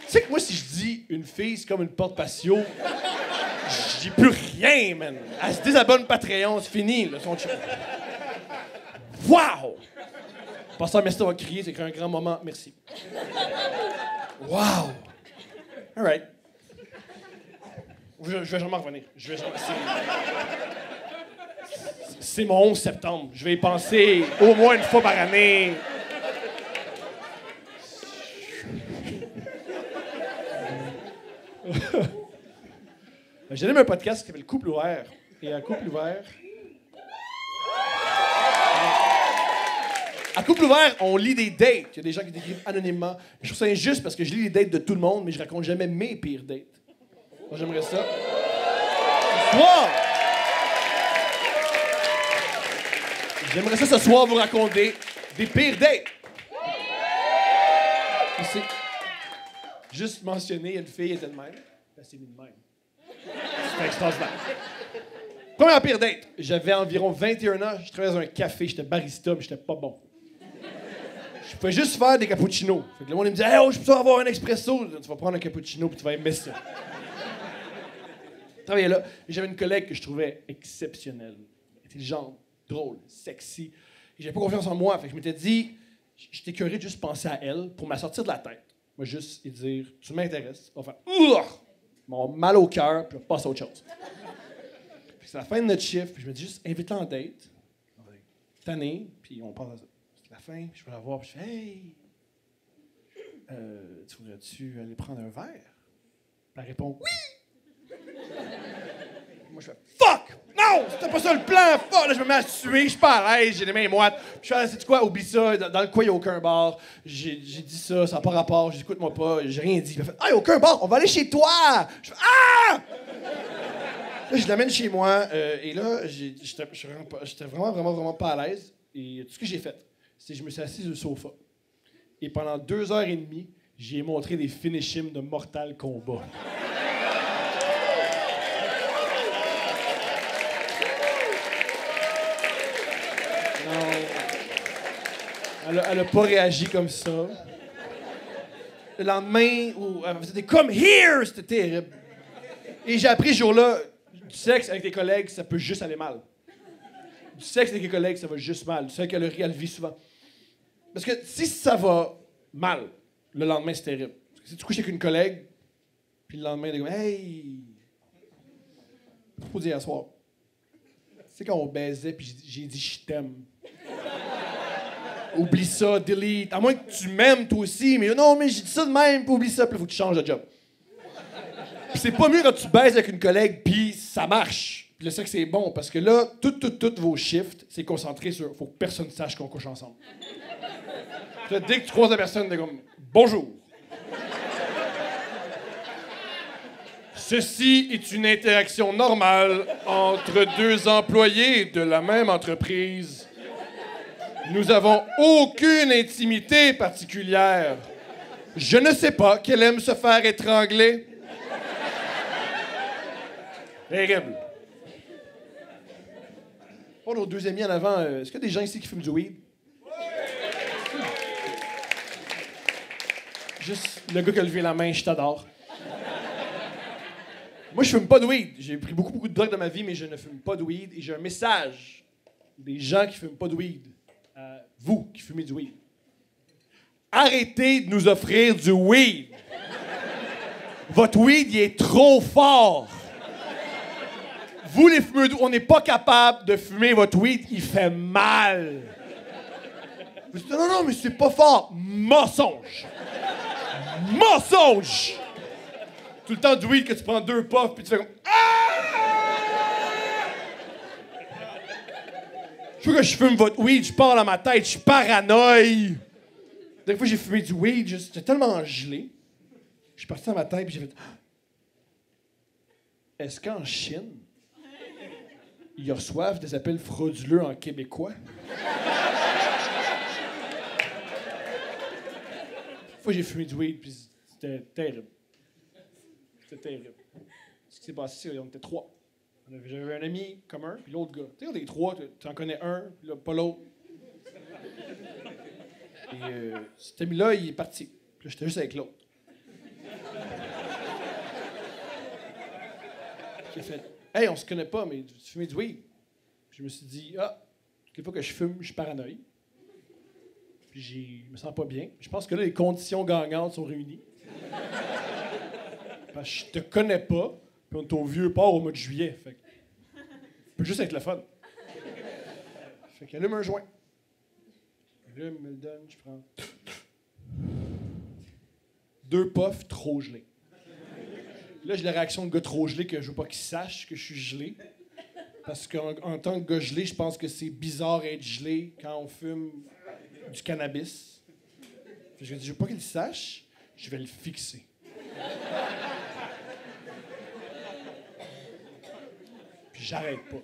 [SPEAKER 1] Tu sais que moi, si je dis une fille, c'est comme une porte patio, j'ai plus rien, man. Elle se désabonne Patreon, c'est fini, là, son chat. Wow! Pasteur Mestre va crier, c'est un grand moment. Merci. Wow! All right. Je vais jamais revenir. C'est mon 11 septembre. Je vais y penser au moins une fois par année. J'anime un podcast qui s'appelle Couple ouvert. Et à Couple ouvert... À Couple ouvert, on lit des dates. Il y a des gens qui décrivent anonymement. Je trouve ça injuste parce que je lis les dates de tout le monde, mais je raconte jamais mes pires dates. Moi, j'aimerais ça. Ce soir! J'aimerais ça ce soir vous raconter des pires dates. C'est juste mentionner, une fille était de même. Ben, c'est mis de même. C'était extraordinaire. Première pire date. J'avais environ 21 ans. Je travaillais dans un café. J'étais barista, mais j'étais pas bon. Je pouvais juste faire des cappuccinos. Fait que le monde il me disait « Hey, oh, je peux avoir un expresso? » Tu vas prendre un cappuccino puis tu vas aimer ça. Je travaillais là. Et j'avais une collègue que je trouvais exceptionnelle. Intelligente, drôle, sexy. Et j'avais pas confiance en moi. Fait que je m'étais dit, j'étais curieux de juste penser à elle pour m'en sortir de la tête. Moi, juste y dire « Tu m'intéresses. » On va faire « Ouh! » Mon mal au cœur, puis on passe à autre chose. Puis c'est la fin de notre chiffre, puis je me dis juste, invite-la en date. Cette année, puis on passe à ça. C'est la fin, puis je vais la voir, puis je fais, hey, tu voudrais-tu aller prendre un verre? Puis elle répond, oui! Moi, je fais, fuck! Non! C'était pas ça le plan! Fuck! Là, je me mets à suer, je suis pas à l'aise, j'ai les mains moites. Puis je fais, sais-tu quoi? Oublie ça, dans le coin, il n'y a aucun bar. J'ai dit ça n'a pas rapport, j'ai dit, écoute-moi pas, j'ai rien dit. Puis elle fait, ah, il n'y a aucun bar, on va aller chez toi! Je fais, ah! Là, je l'amène chez moi, et là, j'étais vraiment pas à l'aise. Et tout ce que j'ai fait, c'est que je me suis assis sur le sofa. Et pendant 2h30, j'ai montré des finishims de Mortal Kombat. Non. Elle a pas réagi comme ça. Le lendemain, elle faisait des « Come here », c'était terrible. Et j'ai appris ce jour-là, du sexe avec tes collègues, ça peut juste aller mal. Du sexe avec tes collègues, ça va juste mal. Tu sais qu'elle le vit souvent. Parce que si ça va mal, le lendemain, c'est terrible. Parce que si tu couches avec une collègue, puis le lendemain, elle est comme « Hey! » Faut dire hier soir. Tu sais quand on baisait, puis j'ai dit « Je t'aime ». Oublie ça, delete. À moins que tu m'aimes toi aussi, mais non, mais j'ai dit ça de même, puis oublie ça, puis il faut que tu changes de job. Puis c'est pas mieux quand tu baises avec une collègue, puis ça marche. Puis le sexe, c'est bon, parce que là, toutes vos shifts, c'est concentré sur faut que personne sache qu'on couche ensemble. Puis là, dès que tu croises la personne, t'es comme « Bonjour ». Ceci est une interaction normale entre deux employés de la même entreprise. Nous avons aucune intimité particulière. Je ne sais pas qu'elle aime se faire étrangler. Terrible. Oh, nos deux amis en avant, est-ce qu'il y a des gens ici qui fument du weed? Juste le gars qui a levé la main, je t'adore. Moi, je fume pas de weed. J'ai pris beaucoup de drogue dans ma vie, mais je ne fume pas de weed. Et j'ai un message des gens qui fument pas de weed. Vous qui fumez du weed. Arrêtez de nous offrir du weed. Votre weed, il est trop fort. Vous, les fumeurs, on n'est pas capable de fumer votre weed, il fait mal. Non, mais c'est pas fort. Mensonge. Mensonge. Tout le temps du weed que tu prends 2 puffs, puis tu fais comme... Ah! Je veux que je fume votre weed, je pars dans ma tête, je suis paranoïe. Des fois, j'ai fumé du weed, j'étais tellement gelé. Je suis parti dans ma tête, puis j'ai fait... Est-ce qu'en Chine, ils reçoivent des appels frauduleux en québécois? Une fois, j'ai fumé du weed, puis c'était terrible. C'était terrible. Ce qui s'est passé, c'est qu'on était 3. J'avais un ami commun, puis l'autre gars. Tu sais, on est 3, tu en connais un, puis là, pas l'autre. Et cet ami-là, il est parti. Puis là, j'étais juste avec l'autre. J'ai fait « Hey, on se connaît pas, mais tu fumais du weed? » Puis je me suis dit « Ah, toutes les fois que je fume, je suis paranoïe. » Puis je me sens pas bien. Je pense que là, les conditions gagnantes sont réunies. Parce que je te connais pas, puis on est au vieux port au mois de juillet. Fait que ça peut juste être le fun. Fait qu'elle allume un joint. Elle me le donne, je prends 2 puffs trop gelés. Là, j'ai la réaction de gars trop gelé que je veux pas qu'il sache que je suis gelé. Parce qu'en tant que gars gelé, je pense que c'est bizarre d'être gelé quand on fume du cannabis. Je veux pas qu'il sache, je vais le fixer. Puis j'arrête pas.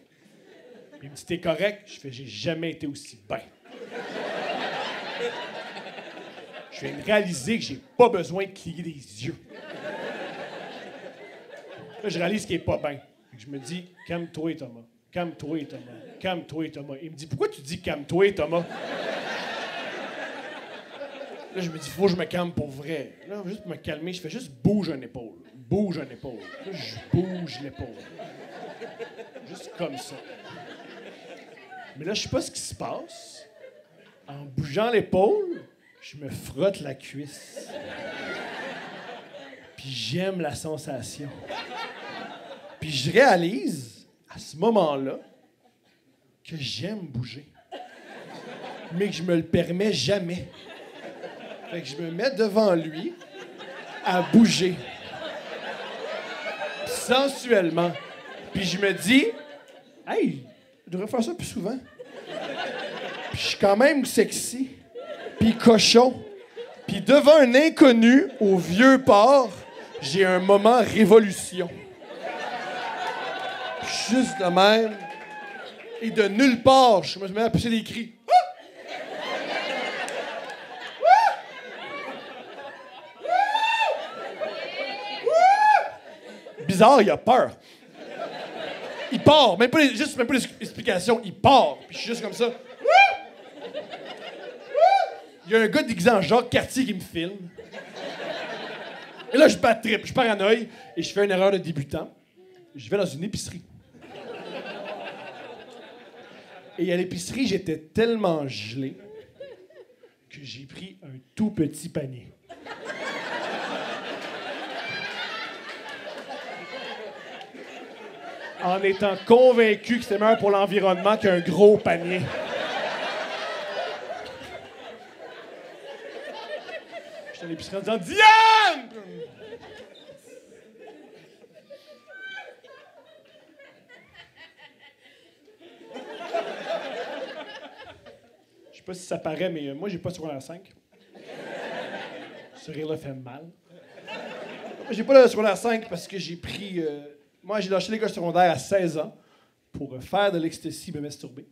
[SPEAKER 1] Puis il me dit, t'es correct? Je fais, j'ai jamais été aussi bien. Je viens de réaliser que j'ai pas besoin de cligner des yeux. Là, je réalise qu'il est pas bien. Je me dis, calme-toi, Thomas. Calme-toi, Thomas. Calme-toi, Thomas. Il me dit, pourquoi tu dis calme-toi, Thomas? Là, je me dis, faut que je me calme pour vrai. Là, juste pour me calmer, je fais juste bouge une épaule. Bouge une épaule. Là, je bouge l'épaule. Juste comme ça. Mais là, je sais pas ce qui se passe. En bougeant l'épaule, je me frotte la cuisse. Puis j'aime la sensation. Puis je réalise, à ce moment-là, que j'aime bouger. Mais que je me le permets jamais. Fait que je me mets devant lui à bouger. Sensuellement. Puis je me dis, hey, je devrais faire ça plus souvent. Puis je suis quand même sexy. Puis cochon. Puis devant un inconnu au vieux port, j'ai un moment révolution. Juste de même. Et de nulle part, je me mets à pousser des cris. Bizarre, il a peur. Il part, même pas l'explication, il part. Puis je suis juste comme ça. Il y a un gars déguisé en Jacques Cartier qui me filme. Et là, je bats trip, je suis paranoïe et je fais une erreur de débutant. Je vais dans une épicerie. Et à l'épicerie, j'étais tellement gelé que j'ai pris un tout petit panier. En étant convaincu que c'était meilleur pour l'environnement qu'un gros panier. J'étais à l'épicerie en disant « Diane! » Je sais pas si ça paraît, mais moi, j'ai pas secondaire 5. Ce rire-là fait mal. J'ai pas le secondaire 5 parce que j'ai pris... Moi, j'ai lâché l'école secondaire à 16 ans pour faire de l'ecstasy et me masturber.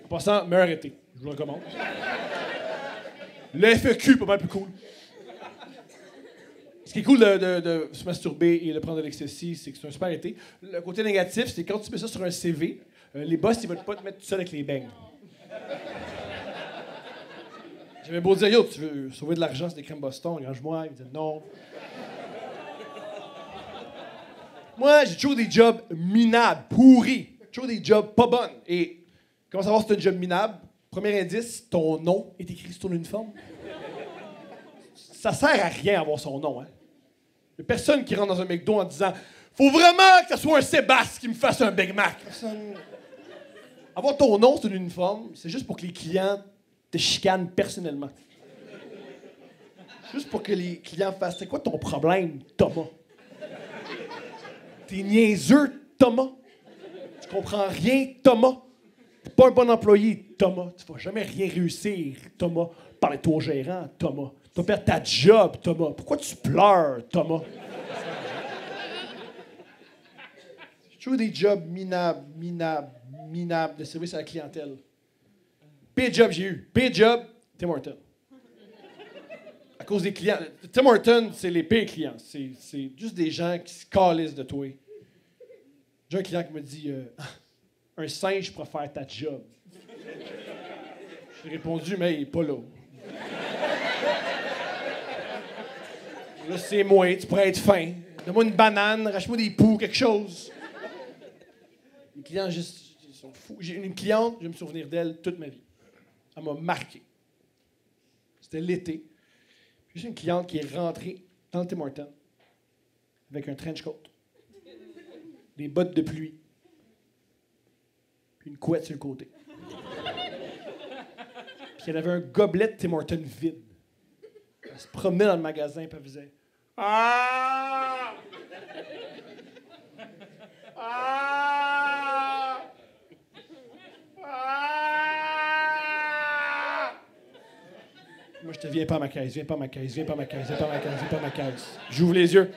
[SPEAKER 1] En passant, meilleur été. Je vous le recommande. Le FEQ, pas mal plus cool. Ce qui est cool de se masturber et de prendre de l'ecstasy, c'est que c'est un super été. Le côté négatif, c'est que quand tu mets ça sur un CV, les boss, ils veulent pas te mettre tout seul avec les beignes. J'avais beau dire, yo, tu veux sauver de l'argent, c'est des crèmes Boston, arrange-moi. Il me disait non. Moi, j'ai toujours des jobs minables, pourris. Toujours des jobs pas bonnes. Et comment savoir si c'est un job minable? Premier indice, ton nom est écrit sur ton uniforme. Ça sert à rien avoir son nom, hein. Il y a personne qui rentre dans un McDo en disant « Faut vraiment que ça soit un Sébastien qui me fasse un Big Mac. » Personne... Avoir ton nom sur un uniforme, c'est juste pour que les clients te chicanent personnellement. Juste pour que les clients fassent « C'est quoi ton problème, Thomas? » T'es niaiseux, Thomas. Tu comprends rien, Thomas. T'es pas un bon employé, Thomas. Tu vas jamais rien réussir, Thomas. Parle-toi au gérant, Thomas. Tu vas perdre ta job, Thomas. Pourquoi tu pleures, Thomas? J'ai toujours des jobs minables de service à la clientèle. Pire job j'ai eu. Pire job, Tim Hortons. À cause des clients. Tim Hortons, c'est les pires clients. C'est juste des gens qui se calissent de toi. J'ai un client qui me dit un singe pourrait faire ta job. J'ai répondu, mais il n'est pas là. Là, c'est moi, tu pourrais être fin. Donne-moi une banane, rachète-moi des poux, quelque chose. Les clients, juste, ils sont fous. J'ai une cliente, je vais me souvenir d'elle toute ma vie. Elle m'a marqué. C'était l'été. J'ai une cliente qui est rentrée dans le Tim Hortons avec un trench coat, des bottes de pluie, puis une couette sur le côté. Puis elle avait un gobelet de Tim Hortons vide. Elle se promenait dans le magasin et elle faisait « Ah! Ah! Ah! » Moi, je te viens pas à ma caisse, viens pas à ma caisse, viens pas à ma caisse, viens pas à ma caisse, viens pas à ma caisse. J'ouvre les yeux.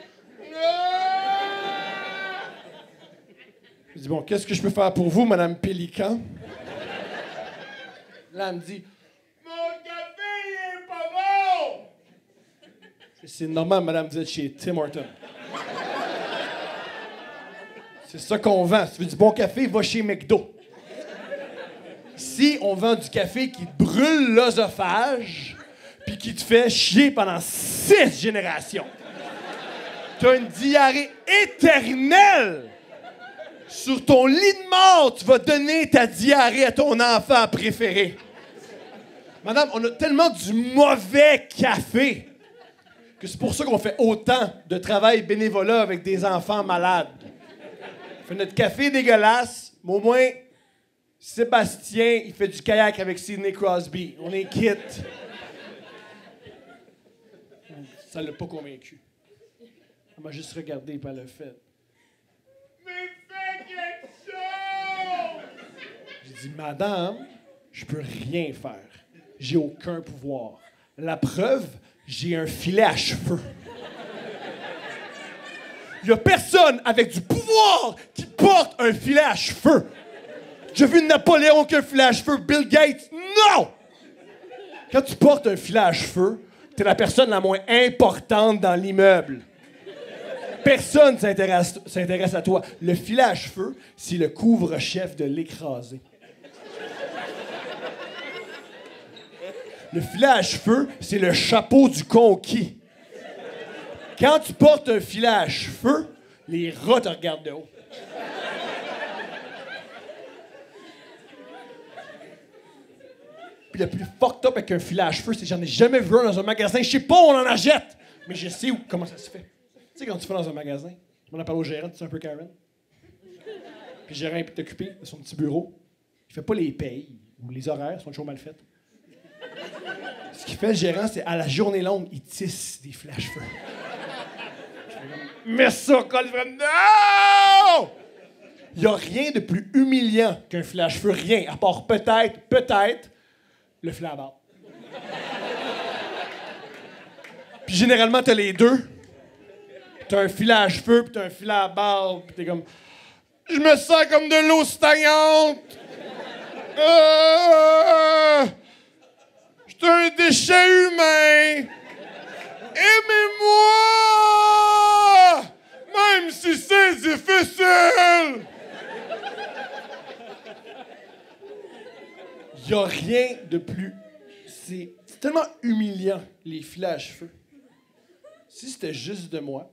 [SPEAKER 1] Je dis, bon, qu'est-ce que je peux faire pour vous, Madame Pélican? Là, elle me dit, mon café, il est pas bon! C'est normal, madame, vous êtes chez Tim Hortons. C'est ça qu'on vend. Si tu veux du bon café, va chez McDo. Si on vend du café qui te brûle l'œsophage, puis qui te fait chier pendant 6 générations, t'as une diarrhée éternelle. Sur ton lit de mort, tu vas donner ta diarrhée à ton enfant préféré. Madame, on a tellement du mauvais café que c'est pour ça qu'on fait autant de travail bénévolat avec des enfants malades. On fait notre café dégueulasse, mais au moins, Sébastien, il fait du kayak avec Sidney Crosby. On est quitte. Ça l'a pas convaincu. Elle m'a juste regardé et elle l'a fait. Mais fais quelque chose! J'ai dit, madame, je peux rien faire. J'ai aucun pouvoir. La preuve, j'ai un filet à cheveux. Il n'y a personne avec du pouvoir qui porte un filet à cheveux. J'ai vu Napoléon qui a un filet à cheveux. Bill Gates, non! Quand tu portes un filet à cheveux, t'es la personne la moins importante dans l'immeuble. Personne s'intéresse à toi. Le filet à cheveux, c'est le couvre-chef de l'écrasé. Le filet à cheveux, c'est le chapeau du conquis. Quand tu portes un filet à cheveux, les rats te regardent de haut. Puis le plus fucked up avec un filet à cheveux, c'est que j'en ai jamais vu un dans un magasin. Je sais pas où on en achète, mais je sais comment ça se fait. Tu sais, quand tu fais dans un magasin, on a parlé au gérant, tu sais un peu Karen. Puis le gérant est occupé de son petit bureau. Il fait pas les payes ou les horaires, sont toujours mal faits. Ce qu'il fait, le gérant, c'est à la journée longue, il tisse des filets à cheveux. Mais ça, Colvin, non! Il n'y a rien de plus humiliant qu'un filet à cheveux, rien, à part peut-être, le filet à barbe. Puis généralement, t'as les deux. T'as un filet à cheveux, puis t'as un filet à barbe, puis t'es comme... Je me sens comme de l'eau stagnante! J'suis un déchet humain! Aimez-moi! Même si c'est difficile! Il n'y a rien de plus... C'est tellement humiliant, les filets à cheveux. Si c'était juste de moi,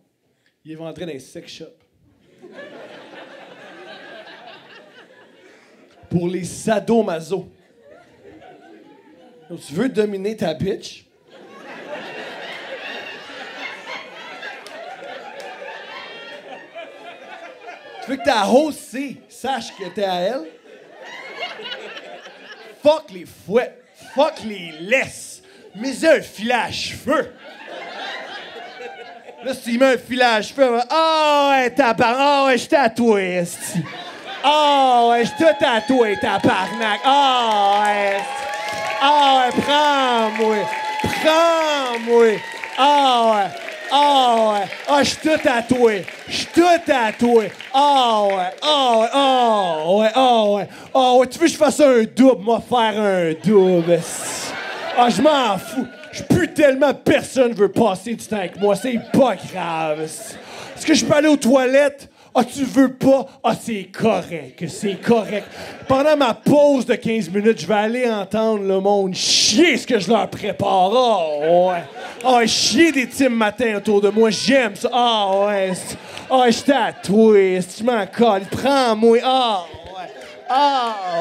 [SPEAKER 1] ils les vendraient dans les sex shops. Pour les sadomaso. Donc, tu veux dominer ta bitch? Tu veux que ta hausse sache que t'es à elle? Fuck les fouettes. Fuck les laisses. mets un filet à cheveux. Là, s'il met un filet à cheveux, ouais, tabarnak, ouais, je tatoué, esti. Ouais, je te tatoué, tabarnak. Ouais, prends-moi. Prends-moi. Ouais, je te tatoué. Je te tatoué. Ouais, tu veux que je fasse un double? Moi, faire un double. Je m'en fous. Je pue tellement, personne veut passer du temps avec moi. C'est pas grave. Est-ce que je peux aller aux toilettes? Tu veux pas? C'est correct, c'est correct. Pendant ma pause de 15 minutes, je vais aller entendre le monde chier ce que je leur prépare. Ouais. Chier des teams matin autour de moi, j'aime ça. Ouais. Je tatoué, je m'en colle. Prends-moi.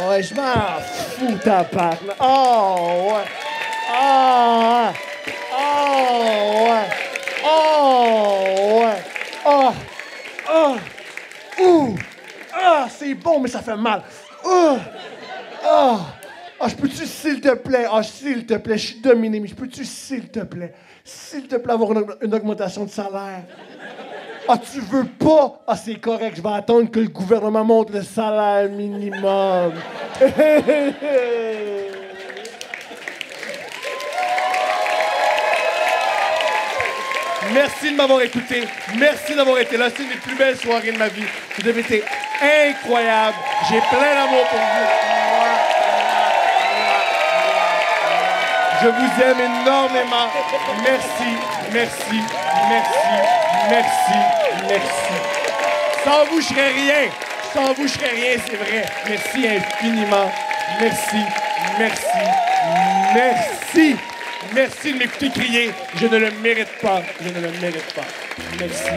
[SPEAKER 1] Ouais, je m'en fous, ta part. Ouais. C'est bon, mais ça fait mal. Je peux-tu, s'il te plaît? S'il te plaît, je suis dominé, mais je peux-tu, s'il te plaît, avoir une augmentation de salaire? Tu veux pas? C'est correct, je vais attendre que le gouvernement monte le salaire minimum. Merci de m'avoir écouté. Merci d'avoir été là. C'est une des plus belles soirées de ma vie. Vous avez été incroyable. J'ai plein d'amour pour vous. Je vous aime énormément. Merci. Sans vous, je serais rien. C'est vrai. Merci infiniment. Merci de m'écouter crier. Je ne le mérite pas. Merci.